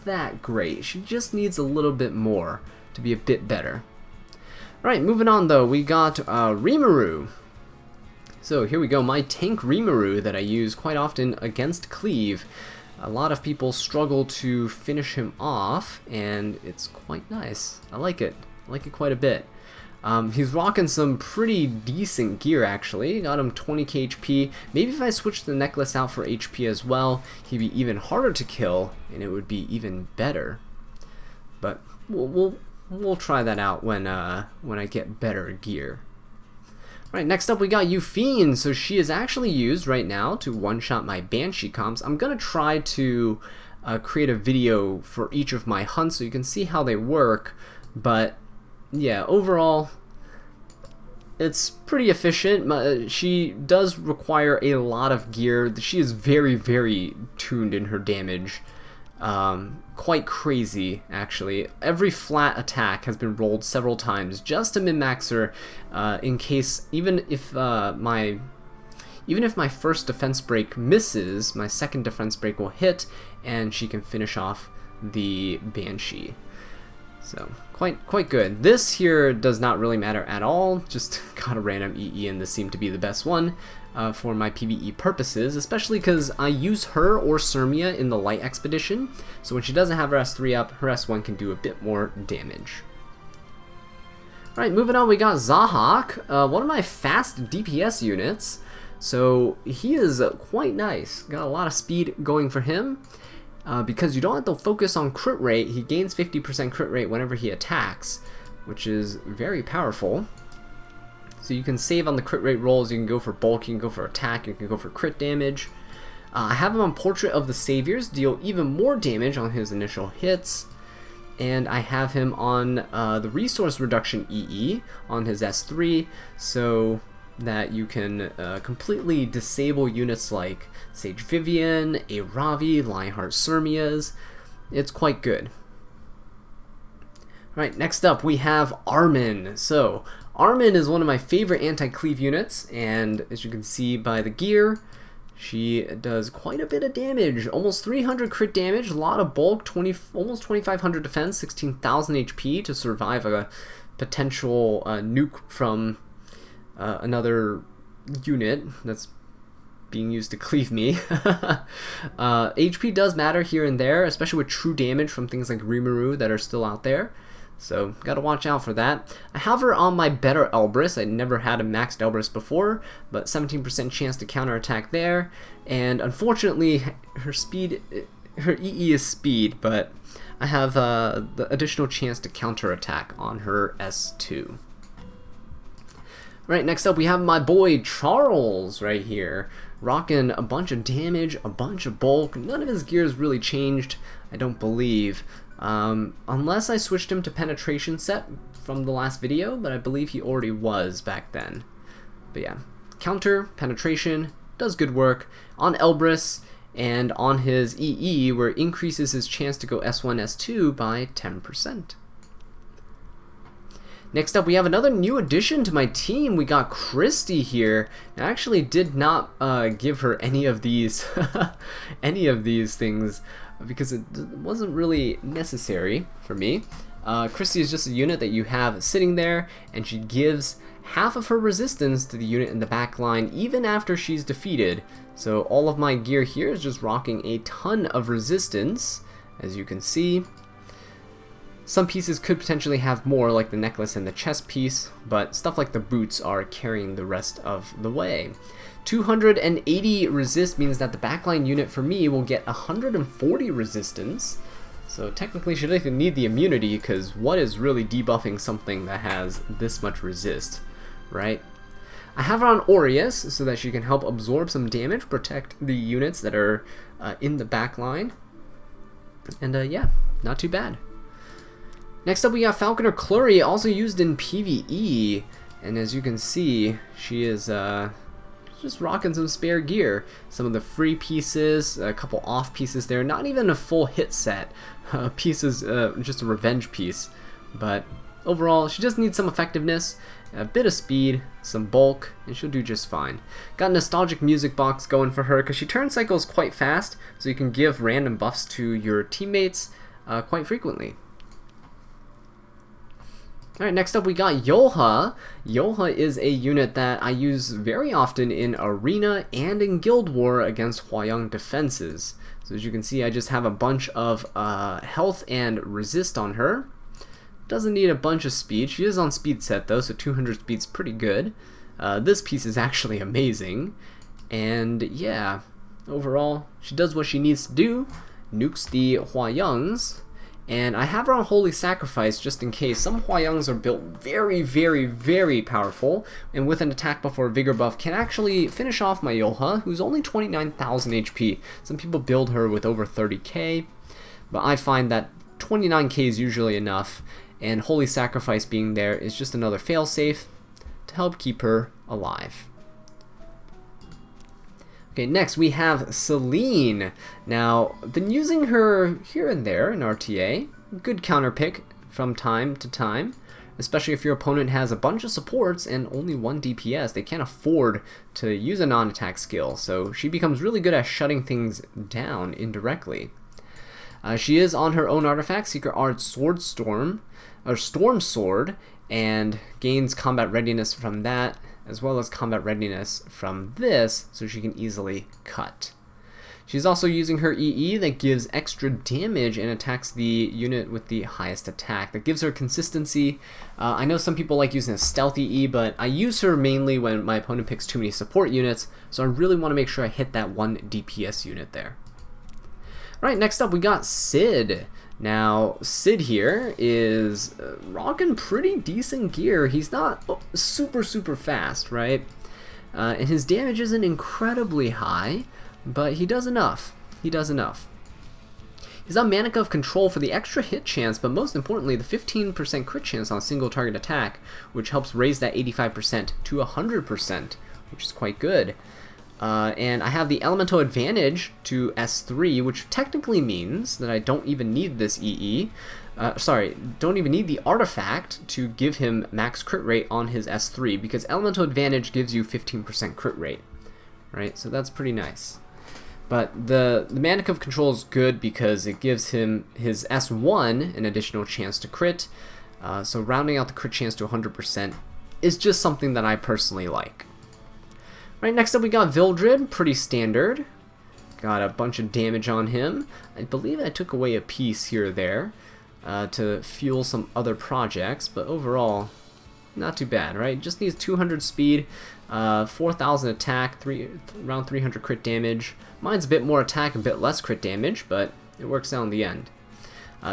that great. She just needs a little bit more to be a bit better. Alright, moving on though, we got Rimuru. So here we go, my tank Rimuru that I use quite often against Cleave. A lot of people struggle to finish him off, and it's quite nice. I like it quite a bit. He's rocking some pretty decent gear actually. Got him 20k HP. Maybe if I switch the necklace out for HP as well, he'd be even harder to kill, and it would be even better. But we'll try that out when I get better gear. Right, next up we got Yufine. So she is actually used right now to one-shot my Banshee comps. I'm gonna try to create a video for each of my hunts so you can see how they work, but yeah, overall it's pretty efficient. She does require a lot of gear. She is very, very tuned in her damage. Quite crazy actually. Every flat attack has been rolled several times just to min-max her, in case even if my first defense break misses, my second defense break will hit and she can finish off the Banshee. So quite good. This here does not really matter at all, just got a random EE and this seemed to be the best one for my PvE purposes, especially because I use her or Cermia in the light expedition, so when she doesn't have her S3 up, her S1 can do a bit more damage. Alright, moving on, we got Zahak, one of my fast DPS units, so he is quite nice. Got a lot of speed going for him. Because you don't have to focus on crit rate, he gains 50% crit rate whenever he attacks, which is very powerful. So you can save on the crit rate rolls, you can go for bulk, you can go for attack, you can go for crit damage. I have him on Portrait of the Saviors, deal even more damage on his initial hits. And I have him on the Resource Reduction EE on his S3, so that you can completely disable units like Sage Vivian, a Ravi, Lionheart Cermias. It's quite good. Alright, next up we have Armin. So, Armin is one of my favorite anti-cleave units, and as you can see by the gear, she does quite a bit of damage. Almost 300 crit damage, a lot of bulk, almost 2500 defense, 16,000 HP to survive a potential nuke from another unit that's being used to cleave me. HP does matter here and there, especially with true damage from things like Rimuru that are still out there. So, gotta watch out for that. I have her on my better Elbrus. I never had a maxed Elbrus before, but 17% chance to counterattack there. And unfortunately, her EE is speed, but I have the additional chance to counterattack on her S2. Right, next up we have my boy Charles right here, rocking a bunch of damage, a bunch of bulk. None of his gears really changed, I don't believe, unless I switched him to penetration set from the last video, but I believe he already was back then. But yeah, counter, penetration, does good work on Elbrus, and on his EE, where it increases his chance to go S1, S2 by 10%. Next up, we have another new addition to my team. We got Christy here. I actually did not give her any of these things because it wasn't really necessary for me. Christy is just a unit that you have sitting there, and she gives half of her resistance to the unit in the back line even after she's defeated. So all of my gear here is just rocking a ton of resistance, as you can see. Some pieces could potentially have more, like the necklace and the chest piece, but stuff like the boots are carrying the rest of the way. 280 resist means that the backline unit for me will get 140 resistance. So technically she doesn't even need the immunity, because what is really debuffing something that has this much resist, right? I have her on Aureus so that she can help absorb some damage, protect the units that are in the backline. And yeah, not too bad. Next up we got Falconer Kluri, also used in PvE, and as you can see, she is just rocking some spare gear. Some of the free pieces, a couple off pieces there, not even a full hit set, pieces, just a revenge piece, but overall she just needs some effectiveness, a bit of speed, some bulk, and she'll do just fine. Got a nostalgic music box going for her because she turn cycles quite fast, so you can give random buffs to your teammates quite frequently. Alright, next up we got Yolha. Yolha is a unit that I use very often in Arena and in Guild War against Hwayoung defenses. So as you can see, I just have a bunch of health and resist on her. Doesn't need a bunch of speed. She is on speed set though, so 200 speed's pretty good. This piece is actually amazing. And yeah, overall, she does what she needs to do. Nukes the Hwayoungs. And I have her on Holy Sacrifice just in case. Some Hwayoungs are built very, very, very powerful, and with an attack buff or a vigor buff can actually finish off my Yolha, who's only 29,000 HP. Some people build her with over 30k, but I find that 29k is usually enough, and Holy Sacrifice being there is just another failsafe to help keep her alive. Okay, next we have Celine. Now, I've been using her here and there in RTA. Good counter pick from time to time, especially if your opponent has a bunch of supports and only one DPS. They can't afford to use a non-attack skill, so she becomes really good at shutting things down indirectly. She is on her own artifact, Secret Art Sword Storm, or Storm Sword, and gains combat readiness from that, as well as combat readiness from this, so she can easily cut. She's also using her EE that gives extra damage and attacks the unit with the highest attack. That gives her consistency. I know some people like using a stealth EE, but I use her mainly when my opponent picks too many support units, so I really want to make sure I hit that one DPS unit there. Right, next up we got Sid. Now, Sid here is rocking pretty decent gear. He's not super fast, right? And his damage isn't incredibly high, but he does enough. He does enough. He's on Manica of Control for the extra hit chance, but most importantly, the 15% crit chance on a single target attack, which helps raise that 85% to 100%, which is quite good. And I have the Elemental Advantage to S3, which technically means that I don't even need this EE. Don't even need the artifact to give him max crit rate on his S3, because Elemental Advantage gives you 15% crit rate, right? So that's pretty nice. But the Manica of Control is good because it gives him his S1 an additional chance to crit, so rounding out the crit chance to 100% is just something that I personally like. Right, next up we got Vildred, pretty standard. Got a bunch of damage on him. I believe I took away a piece here or there to fuel some other projects, but overall, not too bad, right? Just needs 200 speed, 4,000 attack, around 300 crit damage. Mine's a bit more attack, a bit less crit damage, but it works out in the end.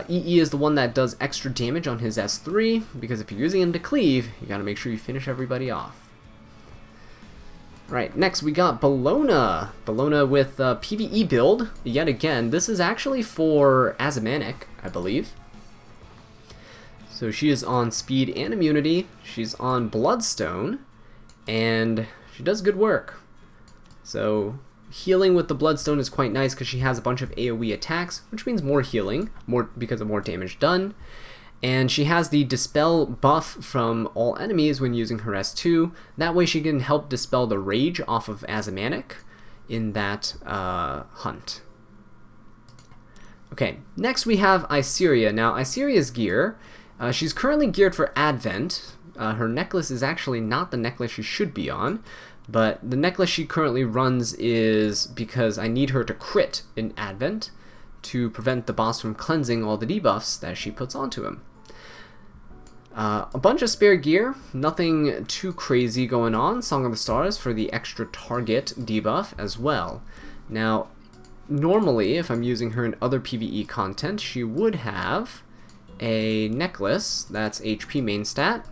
EE is the one that does extra damage on his S3, because if you're using him to cleave, you gotta make sure you finish everybody off. Right, next we got Bellona. Bellona with PvE build, yet again. This is actually for Azimanic, I believe. So she is on speed and immunity, she's on Bloodstone, and she does good work. So healing with the Bloodstone is quite nice because she has a bunch of AoE attacks, which means more healing, more because of more damage done. And she has the Dispel buff from all enemies when using her S2. That way she can help dispel the rage off of Azimanic in that hunt. Okay, next we have Iseria. Now, Iseria's gear, she's currently geared for Advent. Her necklace is actually not the necklace she should be on, but the necklace she currently runs is because I need her to crit in Advent to prevent the boss from cleansing all the debuffs that she puts onto him. A bunch of spare gear, nothing too crazy going on. Song of the Stars for the extra target debuff as well. Now, normally, if I'm using her in other PvE content, she would have a necklace, that's HP main stat,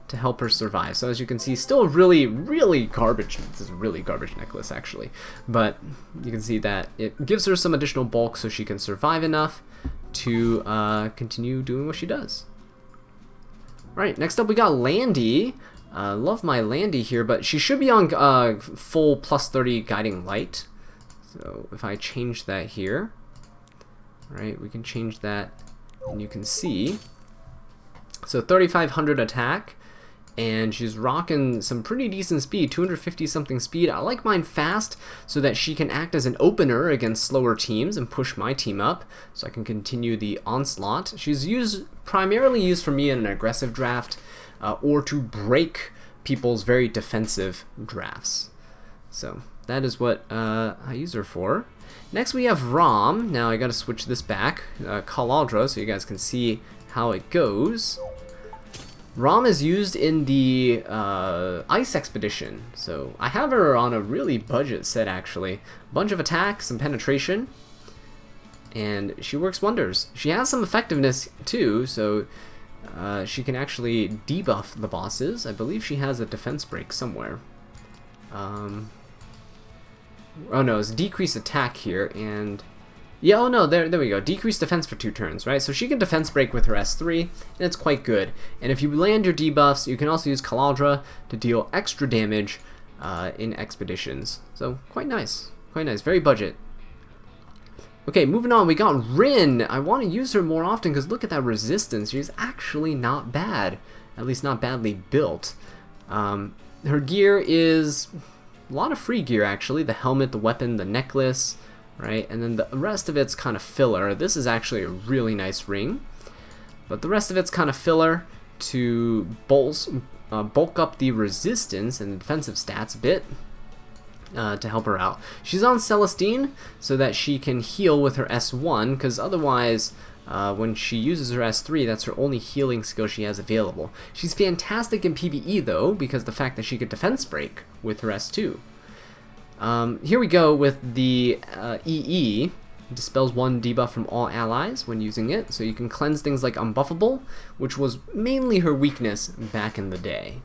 to help her survive. So as you can see, still really, really garbage. This is a really garbage necklace, actually. But you can see that it gives her some additional bulk so she can survive enough to continue doing what she does. Alright, next up we got Landy. Love my Landy here, but she should be on full plus 30 Guiding Light. So if I change that here, right, we can change that, and you can see. So 3,500 attack, and she's rocking some pretty decent speed, 250 something speed. I like mine fast so that she can act as an opener against slower teams and push my team up so I can continue the onslaught. She's primarily used for me in an aggressive draft or to break people's very defensive drafts. So that is what I use her for. Next we have Rom. Now I gotta switch this back, Kaladra, so you guys can see how it goes. Rom is used in the Ice Expedition, so I have her on a really budget set actually. A bunch of attack, some penetration, and she works wonders. She has some effectiveness too, so she can actually debuff the bosses. I believe she has a defense break somewhere. Oh no, it's decreased attack here, and yeah, oh no, there we go. Decreased defense for 2 turns, right? So she can defense break with her S3, and it's quite good. And if you land your debuffs, you can also use Kaladra to deal extra damage in expeditions. So quite nice, very budget. Okay, moving on, we got Rin. I want to use her more often because look at that resistance. She's actually not bad, at least not badly built. Her gear is a lot of free gear actually. The helmet, the weapon, the necklace, right? And then the rest of it's kind of filler. This is actually a really nice ring, but the rest of it's kind of filler to bulk up the resistance and defensive stats a bit to help her out. She's on Celestine so that she can heal with her S1, because otherwise when she uses her S3, that's her only healing skill she has available. She's fantastic in PvE though, because the fact that she could defense break with her S2. Here we go with the EE. Dispels 1 debuff from all allies when using it, so you can cleanse things like Unbuffable, which was mainly her weakness back in the day.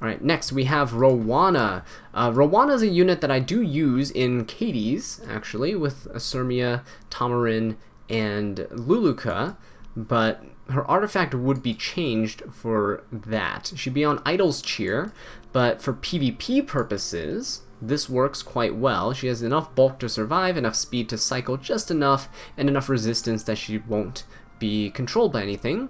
Alright, next we have Rowana. Rowana is a unit that I do use in Hades, actually, with Cermia, Tamarin, and Luluka, but her artifact would be changed for that. She'd be on Idol's Cheer, but for PvP purposes, this works quite well. She has enough bulk to survive, enough speed to cycle just enough, and enough resistance that she won't be controlled by anything.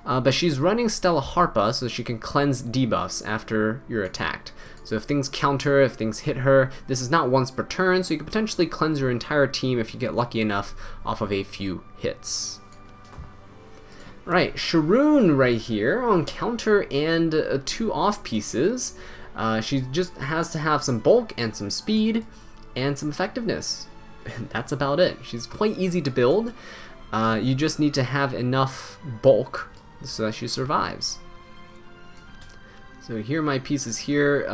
But she's running Stella Harpa so she can cleanse debuffs after you're attacked. So if things counter, if things hit her, this is not once per turn, so you can potentially cleanse your entire team if you get lucky enough off of a few hits. Right, Sharoon right here on counter and 2 off pieces. She just has to have some bulk and some speed and some effectiveness. That's about it. She's quite easy to build. You just need to have enough bulk so that she survives. So here are my pieces here.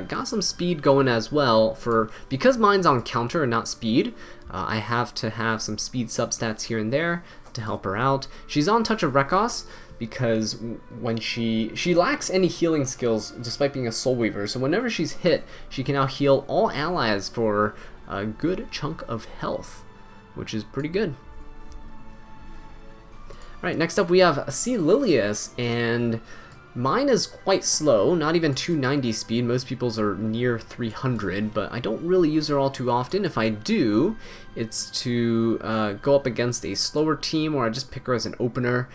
Got some speed going as well. Because mine's on counter and not speed, I have to have some speed substats here and there to help her out. She's on Touch of Rekos because when she lacks any healing skills despite being a Soul Weaver, so whenever she's hit, she can now heal all allies for a good chunk of health, which is pretty good. Alright, next up we have Lilias, and Mine is quite slow, not even 290 speed. Most people's are near 300, but I don't really use her all too often. If I do, it's to go up against a slower team, or I just pick her as an opener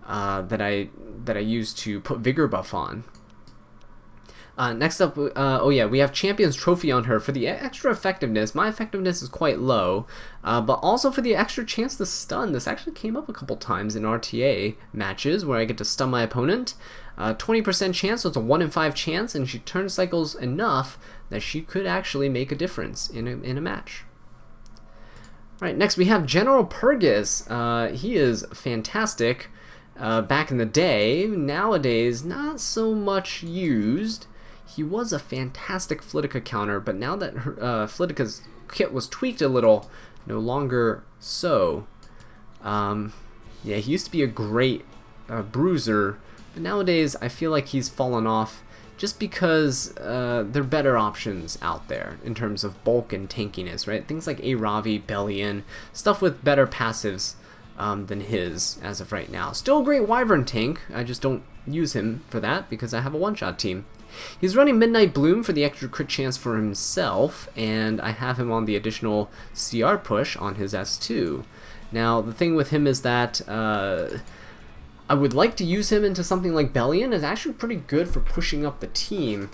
that I use to put Vigor buff on. Next up, oh yeah, we have Champion's Trophy on her for the extra effectiveness. My effectiveness is quite low, but also for the extra chance to stun. This actually came up a couple times in RTA matches where I get to stun my opponent. 20% chance, so it's a 1 in 5 chance, and she turn cycles enough that she could actually make a difference in a match. Alright, next we have General Purgus. He is fantastic back in the day. Nowadays, not so much used. He was a fantastic Lidica counter, but now that Lidica's kit was tweaked a little, no longer so. Yeah, he used to be a great bruiser, but nowadays I feel like he's fallen off just because there are better options out there in terms of bulk and tankiness, right? Things like a Ravi, Bellion, stuff with better passives than his as of right now. Still a great Wyvern tank, I just don't use him for that because I have a one-shot team. He's running Midnight Bloom for the extra crit chance for himself, and I have him on the additional CR push on his S2. Now, the thing with him is that I would like to use him into something like Bellion. Is actually pretty good for pushing up the team,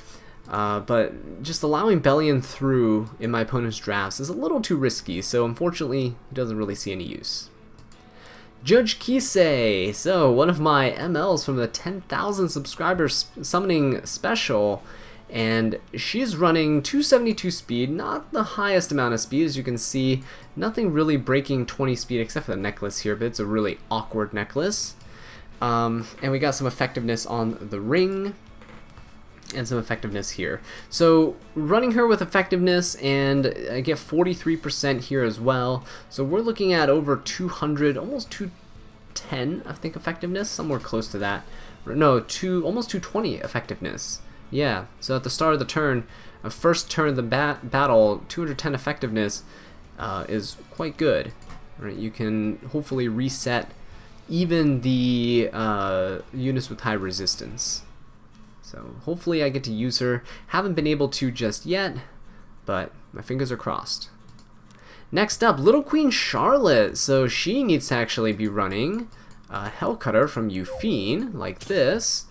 but just allowing Bellion through in my opponent's drafts is a little too risky, so unfortunately, he doesn't really see any use. Judge Kisei, so one of my MLs from the 10,000 subscribers summoning special, and she's running 272 speed, not the highest amount of speed, as you can see, nothing really breaking 20 speed except for the necklace here, but it's a really awkward necklace. And we got some effectiveness on the ring, and some effectiveness here. So running her with effectiveness, and I get 43% here as well. So we're looking at over 200, almost 210, I think, effectiveness, somewhere close to that. No, almost 220 effectiveness. Yeah, so at the start of the turn, first turn of the battle, 210 effectiveness is quite good. Right, you can hopefully reset even the units with high resistance. So hopefully I get to use her. Haven't been able to just yet, but my fingers are crossed. Next up, Little Queen Charlotte. So she needs to actually be running Hellcutter from Yufine, like this.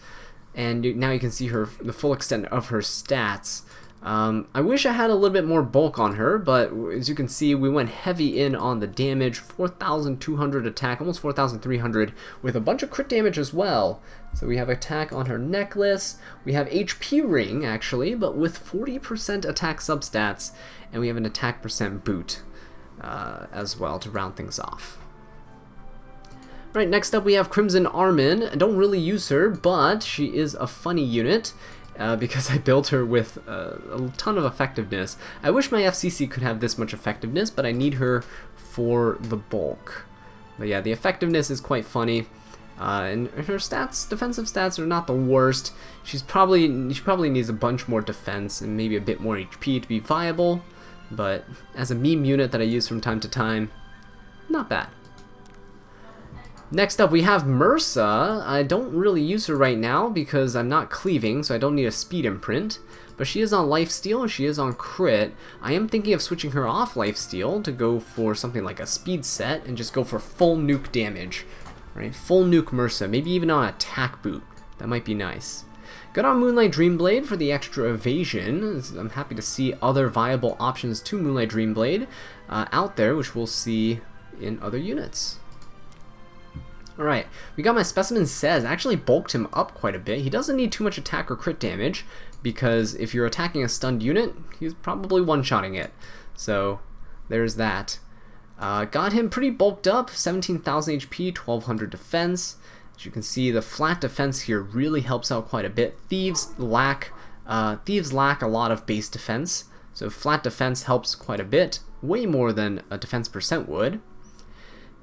And now you can see the full extent of her stats. I wish I had a little bit more bulk on her, but as you can see, we went heavy in on the damage, 4,200 attack, almost 4,300, with a bunch of crit damage as well. So we have attack on her necklace, we have HP ring, actually, but with 40% attack substats, and we have an attack percent boot as well to round things off. Right, next up we have Crimson Armin. I don't really use her, but she is a funny unit. Because I built her with a ton of effectiveness. I wish my FCC could have this much effectiveness, but I need her for the bulk. But yeah, the effectiveness is quite funny, and her stats, defensive stats, are not the worst. She probably needs a bunch more defense and maybe a bit more HP to be viable, but as a meme unit that I use from time to time, not bad. Next up we have Mursa. I don't really use her right now because I'm not cleaving, so I don't need a speed imprint. But she is on lifesteal and she is on crit. I am thinking of switching her off lifesteal to go for something like a speed set and just go for full nuke damage. Right? Full nuke Mursa, maybe even on attack boot. That might be nice. Got on Moonlight Dreamblade for the extra evasion. I'm happy to see other viable options to Moonlight Dreamblade out there, which we'll see in other units. Alright, we got my Specimen Sez. I actually bulked him up quite a bit. He doesn't need too much attack or crit damage, because if you're attacking a stunned unit, he's probably one-shotting it. So, there's that. Got him pretty bulked up, 17,000 HP, 1,200 defense. As you can see, the flat defense here really helps out quite a bit. Thieves lack a lot of base defense, so flat defense helps quite a bit, way more than a defense percent would.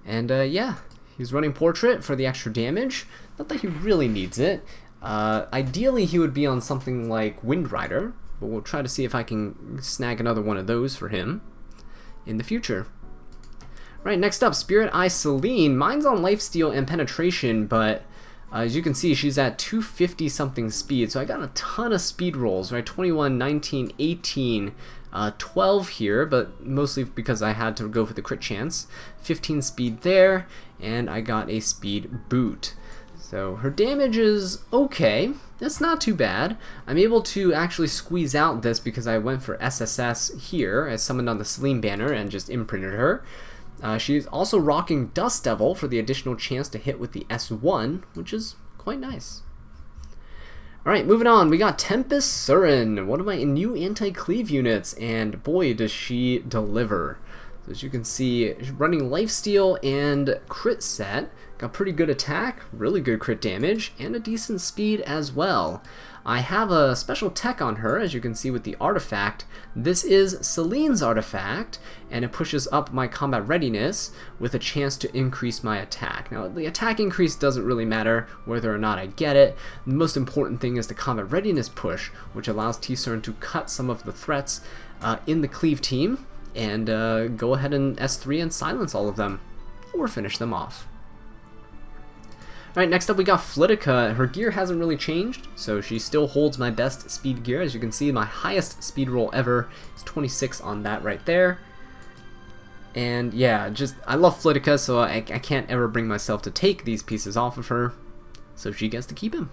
And yeah. He's running Portrait for the extra damage. Not that he really needs it. Ideally, he would be on something like Wind Rider, but we'll try to see if I can snag another one of those for him in the future. Right, next up, Spirit Eye Celine. Mine's on Lifesteal and Penetration, but As you can see, she's at 250 something speed, so I got a ton of speed rolls, right? 21, 19, 18, 12 here, but mostly because I had to go for the crit chance. 15 speed there, and I got a speed boot. So her damage is okay. That's not too bad. I'm able to actually squeeze out this because I went for SSS here. I summoned on the Celine banner and just imprinted her. She's also rocking Dust Devil for the additional chance to hit with the S1, which is quite nice. Alright, moving on. We got Tempest Surin, one of my new anti-cleave units, and boy does she deliver. So as you can see, she's running lifesteal and crit set. Got pretty good attack, really good crit damage, and a decent speed as well. I have a special tech on her, as you can see with the artifact. This is Celine's artifact, and it pushes up my combat readiness with a chance to increase my attack. Now, the attack increase doesn't really matter whether or not I get it. The most important thing is the combat readiness push, which allows T-Surin to cut some of the threats in the cleave team, and go ahead and S3 and silence all of them, or finish them off. Alright, next up we got Lidica. Her gear hasn't really changed, so she still holds my best speed gear. As you can see, my highest speed roll ever is 26 on that right there. And yeah, I love Lidica, so I can't ever bring myself to take these pieces off of her, so she gets to keep him.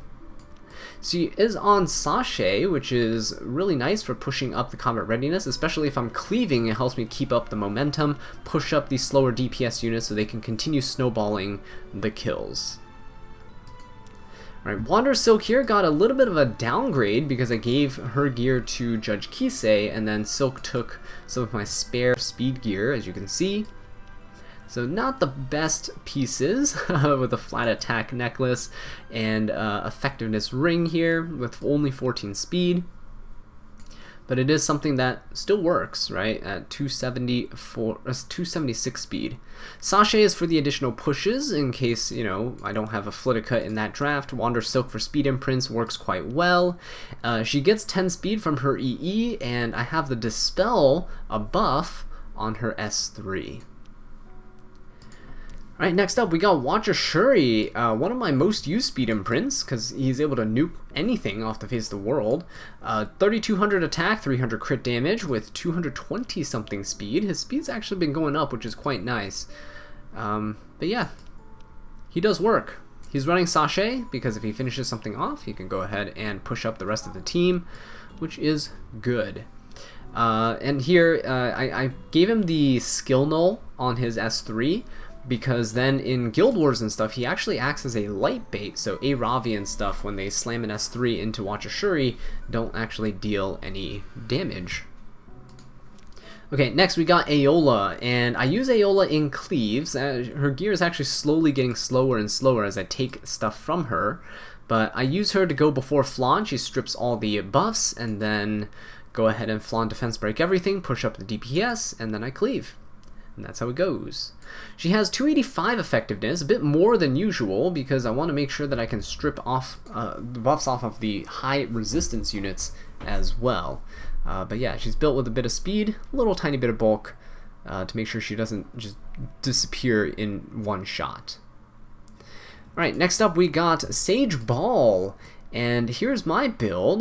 She is on Sachet, which is really nice for pushing up the combat readiness, especially if I'm cleaving. It helps me keep up the momentum, push up these slower DPS units so they can continue snowballing the kills. Alright, Wander Silk here got a little bit of a downgrade because I gave her gear to Judge Kisei, and then Silk took some of my spare speed gear, as you can see. So not the best pieces with a flat attack necklace and effectiveness ring here with only 14 speed. But it is something that still works, right, at 276 speed. Sachet is for the additional pushes in case, you know, I don't have a Lidica in that draft. Wander Silk for speed imprints works quite well. She gets 10 speed from her EE, and I have the Dispel, a buff, on her S3. Alright, next up we got Watcher Schuri, one of my most used speed imprints, because he's able to nuke anything off the face of the world. 3200 attack, 300 crit damage with 220 something speed. His speed's actually been going up, which is quite nice. But yeah, he does work. He's running Sachet, because if he finishes something off, he can go ahead and push up the rest of the team, which is good. And here, I gave him the skill null on his S3, because then in Guild Wars and stuff, he actually acts as a light bait, so Ravi and stuff, when they slam an S3 into Watcher Schuri, don't actually deal any damage. Okay, next we got Aola, and I use Aola in cleaves. Her gear is actually slowly getting slower and slower as I take stuff from her, but I use her to go before Flan. She strips all the buffs, and then go ahead and Flan defense break everything, push up the DPS, and then I cleave. And that's how it goes. She has 285 effectiveness, a bit more than usual, because I want to make sure that I can strip off the buffs off of the high resistance units as well. But yeah, she's built with a bit of speed, a little tiny bit of bulk, to make sure she doesn't just disappear in one shot. Alright, next up we got Sage Ball. And here's my build,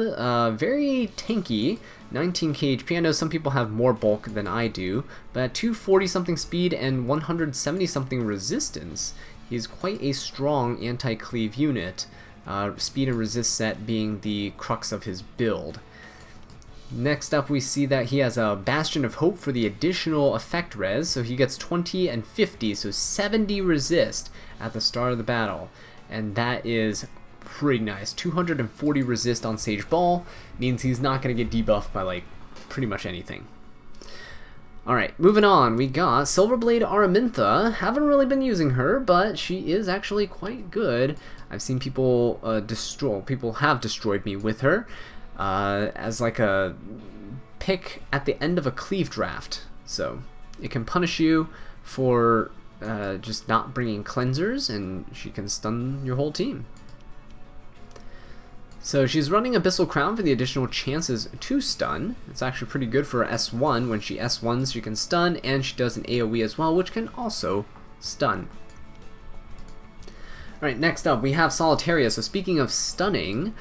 very tanky, 19k HP. I know some people have more bulk than I do, but at 240 something speed and 170 something resistance, he's quite a strong anti-cleave unit, speed and resist set being the crux of his build. Next up we see that he has a Bastion of Hope for the additional effect res, so he gets 20 and 50, so 70 resist at the start of the battle, and that is pretty nice. 240 resist on Sage Ball means he's not going to get debuffed by like pretty much anything. Alright, moving on, we got Silverblade Aramintha. Haven't really been using her, but she is actually quite good. I've seen people people have destroyed me with her as like a pick at the end of a cleave draft. So it can punish you for just not bringing cleansers, and she can stun your whole team. So she's running Abyssal Crown for the additional chances to stun. It's actually pretty good for S1. When she S1s, she can stun, and she does an AoE as well, which can also stun. Alright, next up we have Solitaria. So speaking of stunning,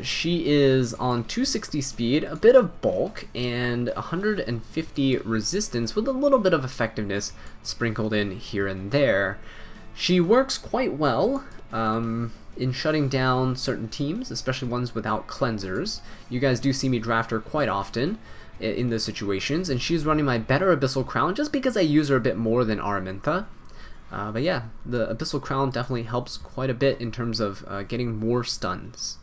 she is on 260 speed, a bit of bulk, and 150 resistance with a little bit of effectiveness sprinkled in here and there. She works quite well in shutting down certain teams, especially ones without cleansers. You guys do see me draft her quite often in those situations, and she's running my better Abyssal Crown just because I use her a bit more than Aramintha. But yeah, the Abyssal Crown definitely helps quite a bit in terms of getting more stuns.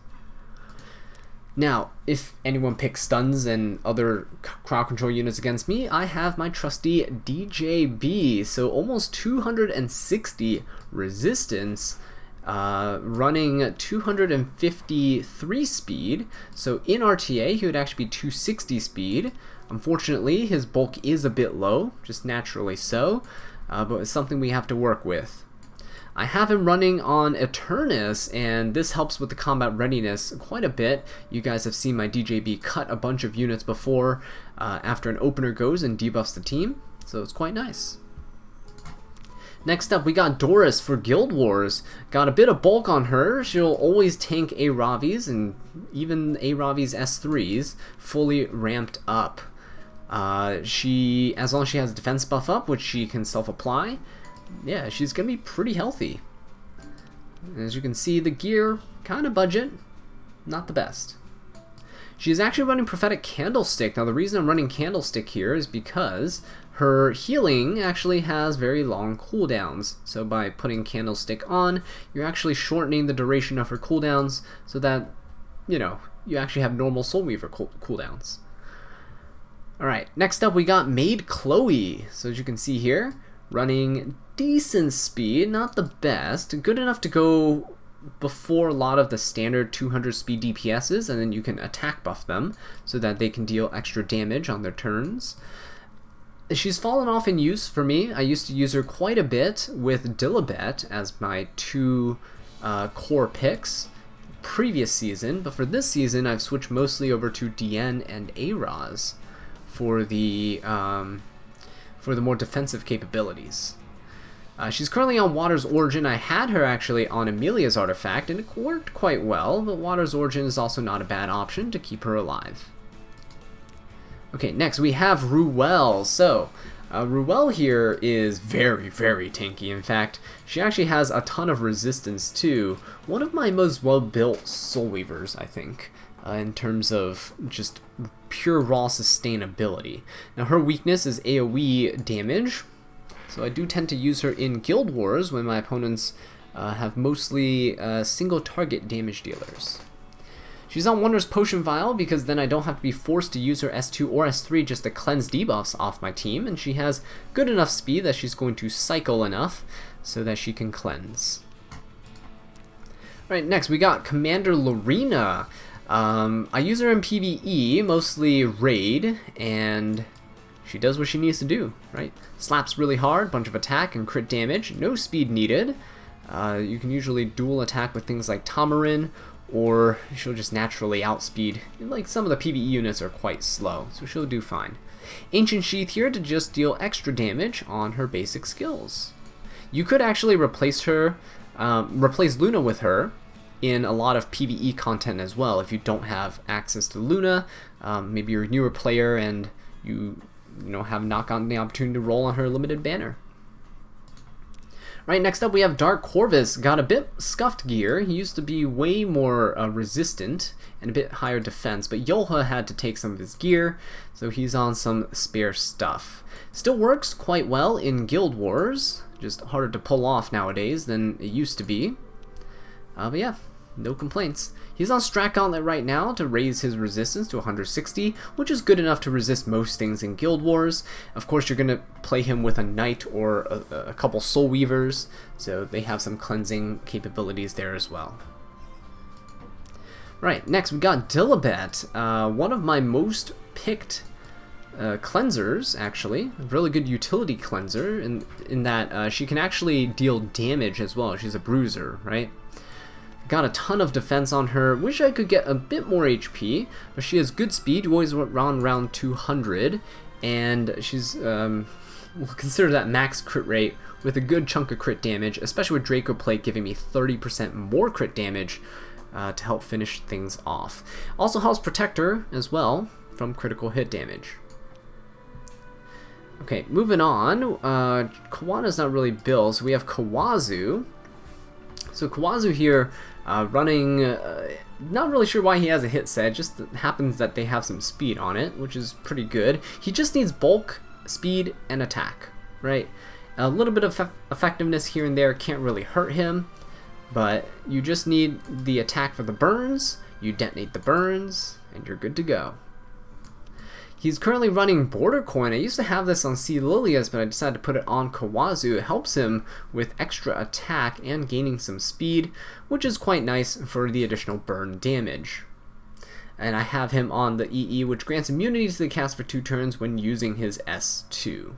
Now, if anyone picks stuns and other crowd control units against me, I have my trusty DJB, so almost 260 resistance, running 253 speed, so in RTA he would actually be 260 speed. Unfortunately, his bulk is a bit low, just naturally so, but it's something we have to work with. I have him running on Eternus, and this helps with the combat readiness quite a bit. You guys have seen my DJB cut a bunch of units before after an opener goes and debuffs the team, so it's quite nice. Next up, we got Doris for Guild Wars. Got a bit of bulk on her. She'll always tank A Ravi's and even A Ravi's S3s fully ramped up. As long as she has defense buff up, which she can self-apply, yeah, she's gonna be pretty healthy. As you can see, the gear, kind of budget, not the best. She's actually running Prophetic Candlestick. Now the reason I'm running Candlestick here is because her healing actually has very long cooldowns. So by putting Candlestick on, you're actually shortening the duration of her cooldowns so that, you actually have normal Soul Weaver cooldowns. Alright, next up we got Maid Chloe. So as you can see here, running decent speed, not the best, good enough to go before a lot of the standard 200 speed DPSs, and then you can attack buff them so that they can deal extra damage on their turns. She's fallen off in use for me. I used to use her quite a bit with Dilibet as my two core picks previous season, but for this season I've switched mostly over to DN and Araz for the more defensive capabilities. She's currently on Water's Origin. I had her actually on Amelia's artifact, and it worked quite well, but Water's Origin is also not a bad option to keep her alive. Okay, next we have Ruel. So, Ruel here is very, very tanky. In fact, she actually has a ton of resistance too. One of my most well-built Soul Weavers, I think, in terms of just pure raw sustainability. Now her weakness is AoE damage, so I do tend to use her in Guild Wars when my opponents have mostly single target damage dealers. She's on Wondrous Potion Vial because then I don't have to be forced to use her S2 or S3 just to cleanse debuffs off my team, and she has good enough speed that she's going to cycle enough so that she can cleanse. Alright, next we got Commander Lorena. I use her in PvE, mostly raid, and she does what she needs to do, right? Slaps really hard, bunch of attack and crit damage, no speed needed. You can usually dual attack with things like Tamarin, or she'll just naturally outspeed. Like some of the PvE units are quite slow, so she'll do fine. Ancient Sheath here to just deal extra damage on her basic skills. You could actually replace her, replace Luna with her in a lot of PvE content as well. If you don't have access to Luna, maybe you're a newer player and you have not gotten the opportunity to roll on her limited banner. Right, next up we have Dark Corvus. Got a bit scuffed gear. He used to be way more resistant and a bit higher defense, but Yolha had to take some of his gear, so he's on some spare stuff. Still works quite well in Guild Wars, just harder to pull off nowadays than it used to be. But yeah, no complaints. He's on Strat Gauntlet right now to raise his resistance to 160, which is good enough to resist most things in Guild Wars. Of course, you're going to play him with a Knight or a couple Soul Weavers, so they have some cleansing capabilities there as well. Right, next we got Dilibet, one of my most picked cleansers, actually. A really good utility cleanser in that she can actually deal damage as well. She's a bruiser, right? Got a ton of defense on her. Wish I could get a bit more HP, but she has good speed. You always run around 200, and she's we'll consider that max crit rate with a good chunk of crit damage, especially with Draco Plate giving me 30% more crit damage to help finish things off. Also helps Protector as well from critical hit damage. Okay, moving on. Kawana's not really built, so we have Kawazu. So Kawazu here running, not really sure why he has a hit set, just happens that they have some speed on it, which is pretty good. He just needs bulk, speed, and attack, right? A little bit of effectiveness here and there can't really hurt him, but you just need the attack for the burns, you detonate the burns, and you're good to go. He's currently running Border Coin. I used to have this on Sea Lilias, but I decided to put it on Kawazu. It helps him with extra attack and gaining some speed, which is quite nice for the additional burn damage. And I have him on the EE, which grants immunity to the cast for 2 turns when using his S2.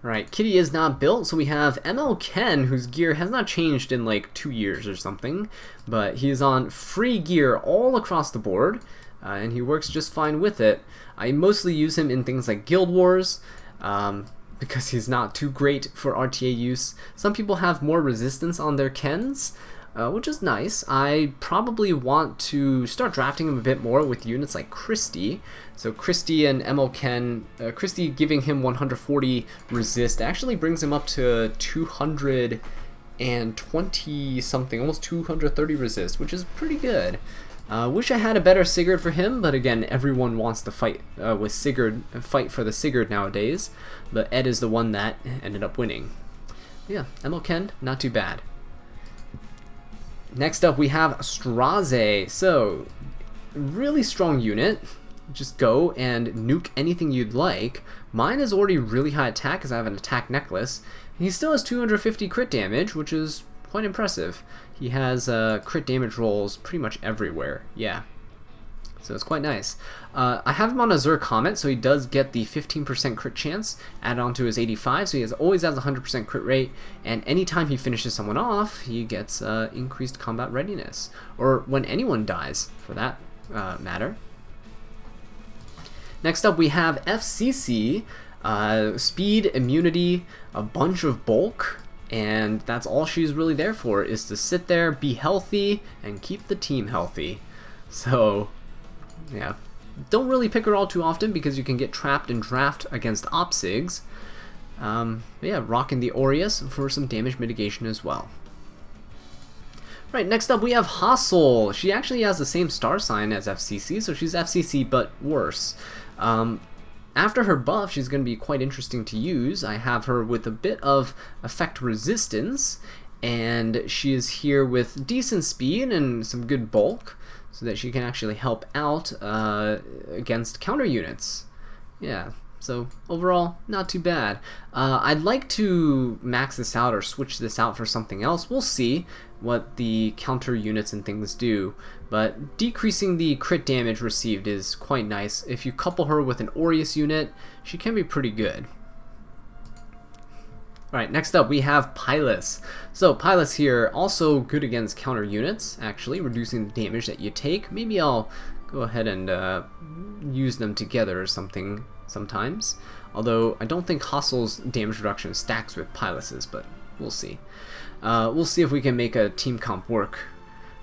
Alright, Kitty is not built, so we have ML Ken, whose gear has not changed in like 2 years or something, but he is on free gear all across the board. And he works just fine with it. I mostly use him in things like Guild Wars, because he's not too great for RTA use. Some people have more resistance on their Kens, which is nice. I probably want to start drafting him a bit more with units like Christy. So Christy and ML Ken, Christy giving him 140 resist actually brings him up to 220 something, almost 230 resist, which is pretty good. Wish I had a better Sigurd for him, but again, everyone wants to fight with Sigurd, fight for the Sigurd nowadays. But Ed is the one that ended up winning. Yeah, ML Ken, not too bad. Next up, we have Straze. So, really strong unit. Just go and nuke anything you'd like. Mine is already really high attack because I have an attack necklace. He still has 250 crit damage, which is quite impressive. He has crit damage rolls pretty much everywhere. Yeah. So it's quite nice. I have him on Azure Comet, so he does get the 15% crit chance added onto his 85, so he always has 100% crit rate, and anytime he finishes someone off, he gets increased combat readiness. Or when anyone dies, for that matter. Next up, we have FCC, speed, immunity, a bunch of bulk, and that's all she's really there for, is to sit there, be healthy, and keep the team healthy. So, yeah. Don't really pick her all too often because you can get trapped in draft against Opsigs. Yeah, rocking the Aureus for some damage mitigation as well. Right, next up we have Hassel. She actually has the same star sign as FCC, so she's FCC but worse. After her buff, she's going to be quite interesting to use. I have her with a bit of effect resistance, and she is here with decent speed and some good bulk, so that she can actually help out against counter units. Yeah, so overall, not too bad. I'd like to max this out or switch this out for something else. We'll see what the counter units and things do, but decreasing the crit damage received is quite nice. If you couple her with an Aureus unit, she can be pretty good. Alright, next up we have Politis. So Politis here, also good against counter units, actually, reducing the damage that you take. Maybe I'll go ahead and use them together or something sometimes. Although I don't think Hassel's damage reduction stacks with Politis's, but we'll see. We'll see if we can make a team comp work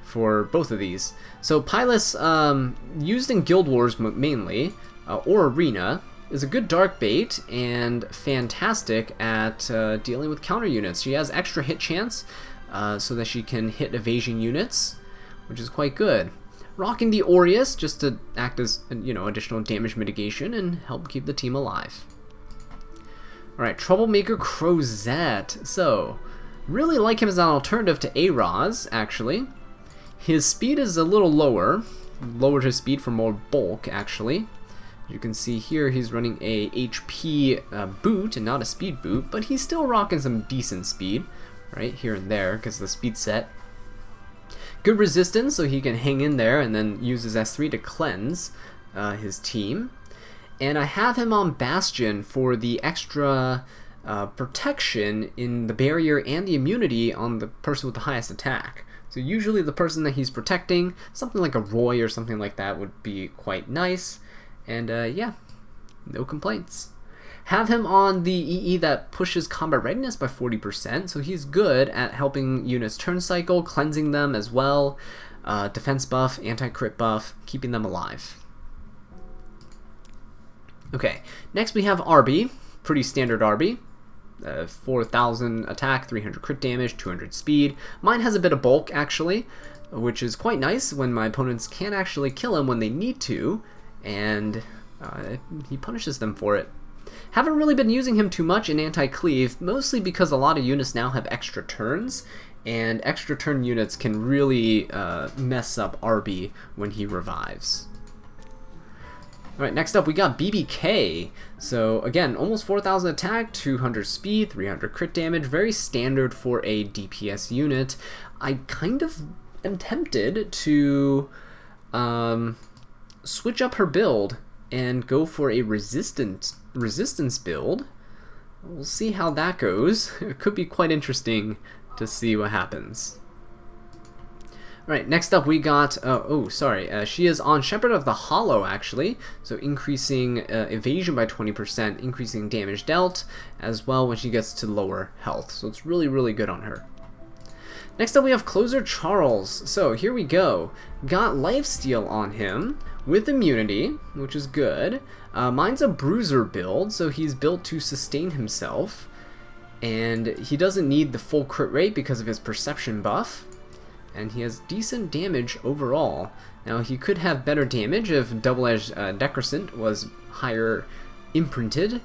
for both of these. So Politis, used in Guild Wars mainly, or Arena, is a good dark bait and fantastic at dealing with counter units. She has extra hit chance so that she can hit evasion units, which is quite good. Rocking the Aureus just to act as, you know, additional damage mitigation and help keep the team alive. Alright, Troublemaker Crozet. So, really like him as an alternative to Araz, actually. His speed is a little lower. Lowered his speed for more bulk, actually. You can see here he's running a HP boot and not a speed boot, but he's still rocking some decent speed, right, here and there, because the speed set. Good resistance, so he can hang in there and then use his S3 to cleanse his team. And I have him on Bastion for the extra protection in the barrier and the immunity on the person with the highest attack. So usually the person that he's protecting, something like a Roy or something like that, would be quite nice. And yeah, No complaints. Have him on the EE that pushes combat readiness by 40%, so he's good at helping units turn cycle, cleansing them as well, defense buff, anti-crit buff, keeping them alive. Okay, next we have Arby, pretty standard Arby. 4,000 attack, 300 crit damage, 200 speed. Mine has a bit of bulk actually, which is quite nice when my opponents can't actually kill him when they need to, and he punishes them for it. Haven't really been using him too much in anti-cleave, mostly because a lot of units now have extra turns, and extra turn units can really mess up Arby when he revives. Alright, next up we got BBK. So again, almost 4,000 attack, 200 speed, 300 crit damage, very standard for a DPS unit. I kind of am tempted to switch up her build and go for a resistance build. We'll see how that goes. It could be quite interesting to see what happens. Alright, next up we got, she is on Shepherd of the Hollow actually, so increasing evasion by 20%, increasing damage dealt, as well when she gets to lower health, so it's really, really good on her. Next up we have Closer Charles, so here we go. Got Lifesteal on him, with immunity, which is good. Mine's a bruiser build, so he's built to sustain himself, and he doesn't need the full crit rate because of his perception buff, and he has decent damage overall. Now he could have better damage if Double-Edged Decrescent was higher imprinted,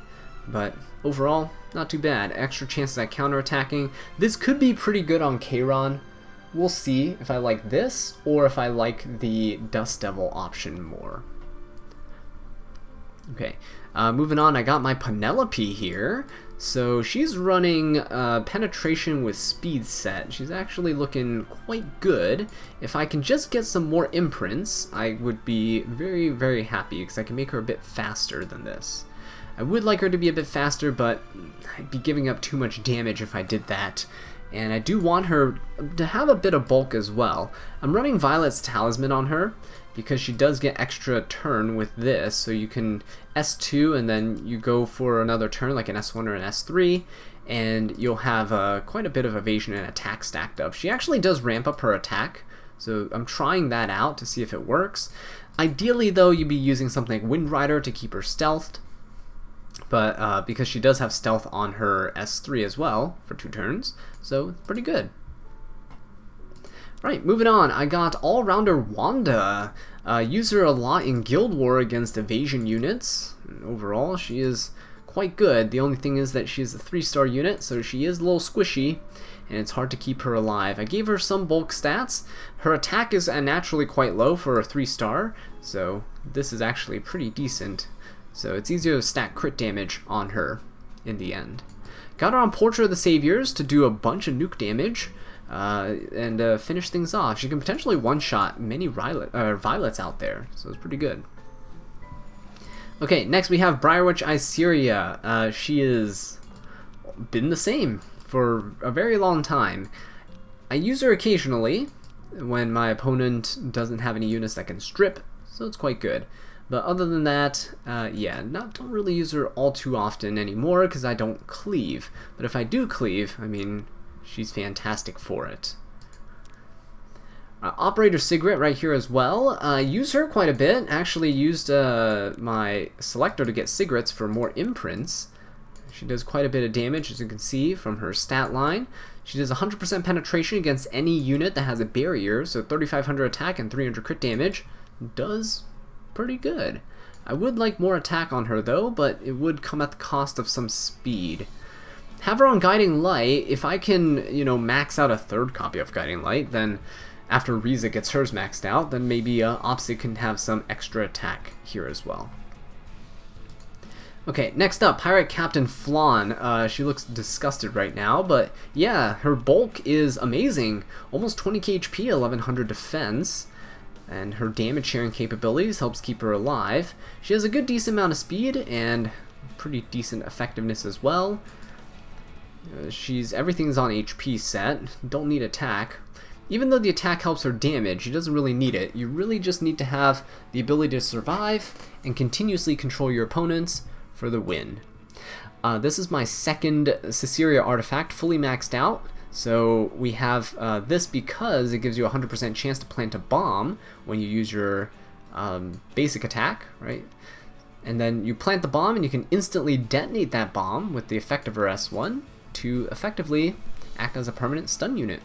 but overall, not too bad. Extra chances at counterattacking. This could be pretty good on Kayron. We'll see if I like this, or if I like the Dust Devil option more. Okay, moving on, I got my Penelope here. So she's running penetration with speed set. She's actually looking quite good. If I can just get some more imprints, I would be very, very happy because I can make her a bit faster than this. I would like her to be a bit faster, but I'd be giving up too much damage if I did that. And I do want her to have a bit of bulk as well. I'm running Violet's Talisman on her because she does get extra turn with this, so you can S2 and then you go for another turn like an S1 or an S3, and you'll have quite a bit of evasion and attack stacked up. She actually does ramp up her attack, so I'm trying that out to see if it works. Ideally though, you'd be using something like Wind Rider to keep her stealthed, but because she does have stealth on her S3 as well for 2 turns, so it's pretty good. Right, moving on, I got All-Rounder Wanda. Use her a lot in Guild War against evasion units. And overall, she is quite good. The only thing is that she is a 3-star unit, so she is a little squishy, and it's hard to keep her alive. I gave her some bulk stats. Her attack is naturally quite low for a 3-star, so this is actually pretty decent. So it's easier to stack crit damage on her in the end. Got her on Portrait of the Saviors to do a bunch of nuke damage. And finish things off. She can potentially one-shot many Violets out there, so it's pretty good. Okay, next we have Briarwitch Iseria. She has been the same for a very long time. I use her occasionally when my opponent doesn't have any units that can strip, so it's quite good. But other than that, yeah, don't really use her all too often anymore because I don't cleave. But if I do cleave, I mean, she's fantastic for it. Operator Cigarette right here as well. Use her quite a bit. Actually used my selector to get cigarettes for more imprints. She does quite a bit of damage, as you can see from her stat line. She does 100% penetration against any unit that has a barrier, so 3,500 attack and 300 crit damage. Does pretty good. I would like more attack on her though, but it would come at the cost of some speed. Have her on Guiding Light. If I can, max out a 3rd copy of Guiding Light, then after Riza gets hers maxed out, then maybe Opposite can have some extra attack here as well. Okay, next up, Pirate Captain Flan. She looks disgusted right now, but yeah, her bulk is amazing. Almost 20k HP, 1100 defense. And her damage sharing capabilities helps keep her alive. She has a good decent amount of speed and pretty decent effectiveness as well. Everything's on HP set, don't need attack. even though the attack helps her damage, she doesn't really need it. You really just need to have the ability to survive and continuously control your opponents for the win. This is my second Cecilia artifact, fully maxed out. So we have this because it gives you a 100% chance to plant a bomb when you use your basic attack, right? And then you plant the bomb and you can instantly detonate that bomb with the effect of her S1 to effectively act as a permanent stun unit.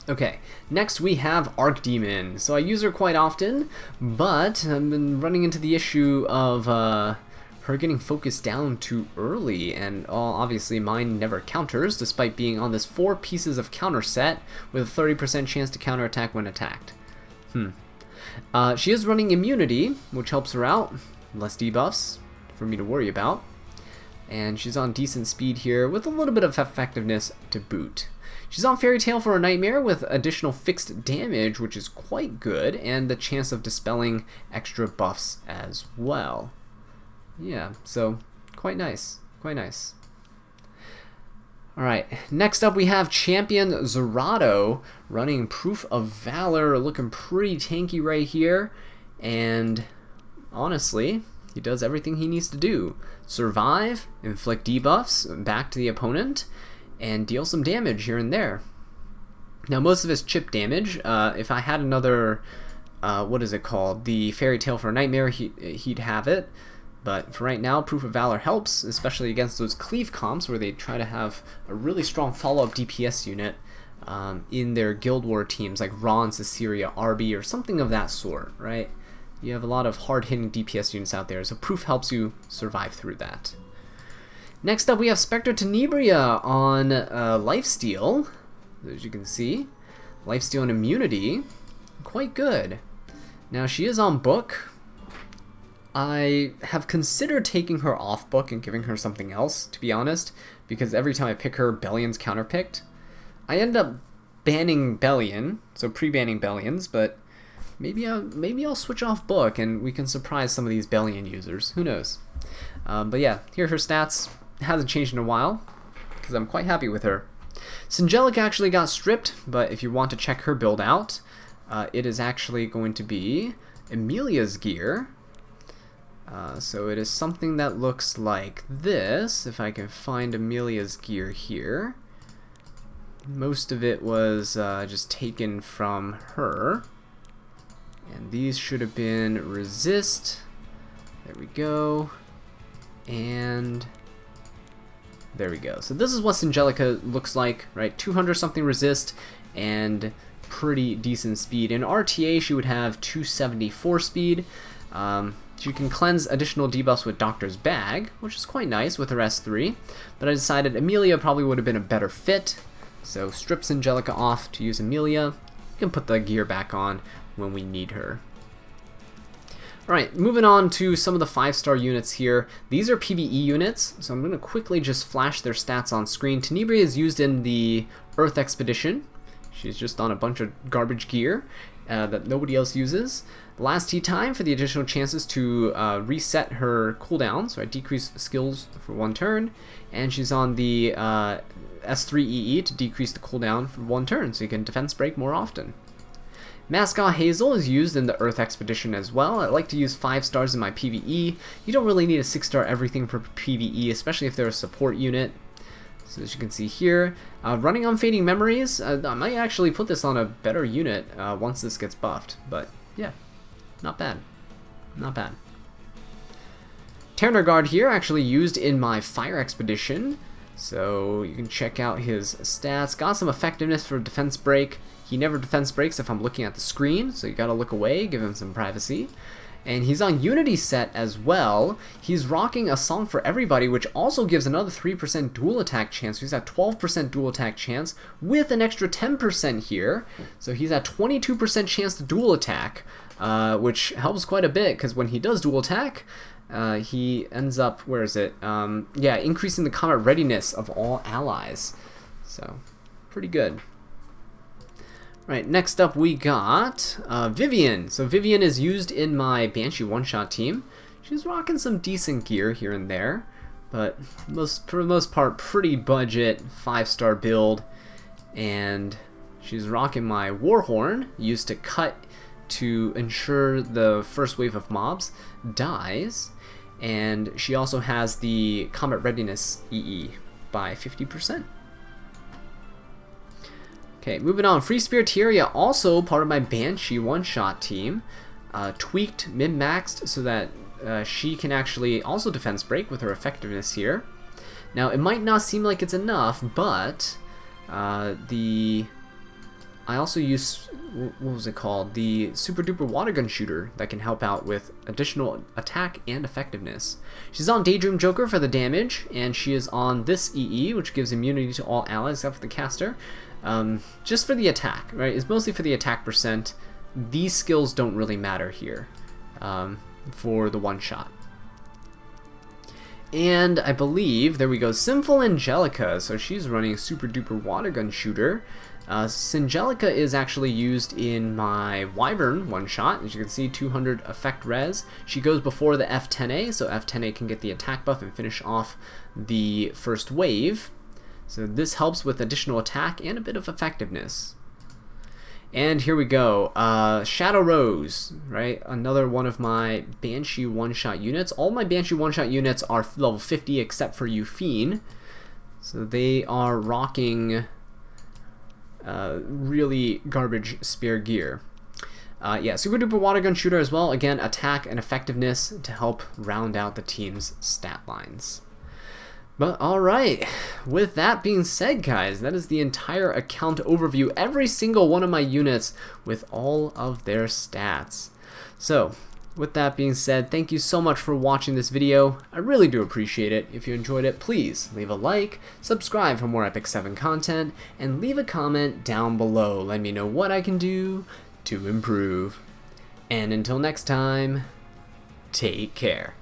Okay, next we have Archdemon. So I use her quite often, but I've been running into the issue of her getting focused down too early, and obviously mine never counters, despite being on this 4 pieces of counter set with a 30% chance to counterattack when attacked. She is running immunity, which helps her out. Less debuffs for me to worry about. And she's on decent speed here with a little bit of effectiveness to boot. She's on Fairytale for a Nightmare with additional fixed damage, which is quite good, and the chance of dispelling extra buffs as well. Yeah, so quite nice, quite nice. Alright, next up we have Champion Zerato running Proof of Valor, looking pretty tanky right here, and honestly, he does everything he needs to do. Survive, inflict debuffs back to the opponent, and deal some damage here and there. Now most of his chip damage, if I had another, what is it called, the Fairytale for a Nightmare, he'd have it. But for right now, Proof of Valor helps, especially against those cleave comps where they try to have a really strong follow-up DPS unit in their Guild War teams, like Ron, Cecilia, Arby, or something of that sort, right? You have a lot of hard-hitting DPS units out there, so Proof helps you survive through that. Next up, we have Spectre Tenebria on Lifesteal, as you can see. Lifesteal and Immunity, quite good. Now, she is on book. I have considered taking her off book and giving her something else, to be honest, because every time I pick her, Bellion's counterpicked. I end up banning Bellion, so pre-banning Bellions, but maybe I'll switch off book and we can surprise some of these Bellion users. Who knows? But yeah, here are her stats. It hasn't changed in a while, because I'm quite happy with her. Singelica actually got stripped, but if you want to check her build out, it is actually going to be Emilia's gear. So it is something that looks like this, if I can find Emilia's gear here. Most of it was just taken from her. And these should have been resist. There we go. And there we go. So this is what Singelica looks like, right? 200 something resist and pretty decent speed. In RTA, she would have 274 speed. She can cleanse additional debuffs with Doctor's Bag, which is quite nice with her S3, but I decided Emilia probably would have been a better fit, so strip Singelica off to use Emilia. We can put the gear back on when we need her. Alright, moving on to some of the 5-star units here. These are PvE units, so I'm going to quickly just flash their stats on screen. Tenebria is used in the Earth Expedition. She's just on a bunch of garbage gear that nobody else uses. Last tea time for the additional chances to reset her cooldown, so I decrease skills for 1 turn, and she's on the S3EE to decrease the cooldown for 1 turn, so you can defense break more often. Mascot Hazel is used in the Earth Expedition as well. I like to use 5 stars in my PvE. You don't really need a 6-star everything for PvE, especially if they're a support unit. So as you can see here, running on Fading Memories, I might actually put this on a better unit once this gets buffed, but yeah. Not bad. Not bad. Terror Guard here, actually used in my Fire Expedition. So you can check out his stats. Got some effectiveness for defense break. He never defense breaks if I'm looking at the screen, so you gotta look away, give him some privacy. And he's on Unity set as well. He's rocking a Song for Everybody, which also gives another 3% dual attack chance. So he's at 12% dual attack chance with an extra 10% here. So he's at 22% chance to dual attack. Which helps quite a bit, because when he does dual attack, he ends up, where is it? Yeah, increasing the combat readiness of all allies. So, pretty good. Right, next up we got Vivian. So Vivian is used in my Banshee one-shot team. She's rocking some decent gear here and there, but for the most part, pretty budget 5-star build. and she's rocking my Warhorn, used to cut to ensure the first wave of mobs dies, and she also has the Combat Readiness EE by 50%. Okay, moving on. Free Spiriteria, also part of my Banshee one-shot team. Tweaked, min-maxed, so that she can actually also defense break with her effectiveness here. Now, it might not seem like it's enough, but I also use, what was it called? The Super Duper Water Gun Shooter that can help out with additional attack and effectiveness. She's on Daydream Joker for the damage, and she is on this EE, which gives immunity to all allies except for the caster. Just for the attack, right? It's mostly for the attack percent. These skills don't really matter here for the one shot. And I believe, there we go, Sinful Angelica. So she's running Super Duper Water Gun Shooter. Singelica is actually used in my Wyvern one-shot. As you can see, 200 effect res. She goes before the F10A, so F10A can get the attack buff and finish off the first wave. So this helps with additional attack and a bit of effectiveness. And here we go. Shadow Rose, right? Another one of my Banshee one-shot units. All my Banshee one-shot units are level 50 except for Yufine. So they are rocking really garbage spear gear. Yeah, Super Duper Water Gun Shooter as well. Again, attack and effectiveness to help round out the team's stat lines. But alright, with that being said, guys, that is the entire account overview. Every single one of my units with all of their stats. So, with that being said, thank you so much for watching this video. I really do appreciate it. If you enjoyed it, please leave a like, subscribe for more Epic 7 content, and leave a comment down below. Let me know what I can do to improve. And until next time, take care.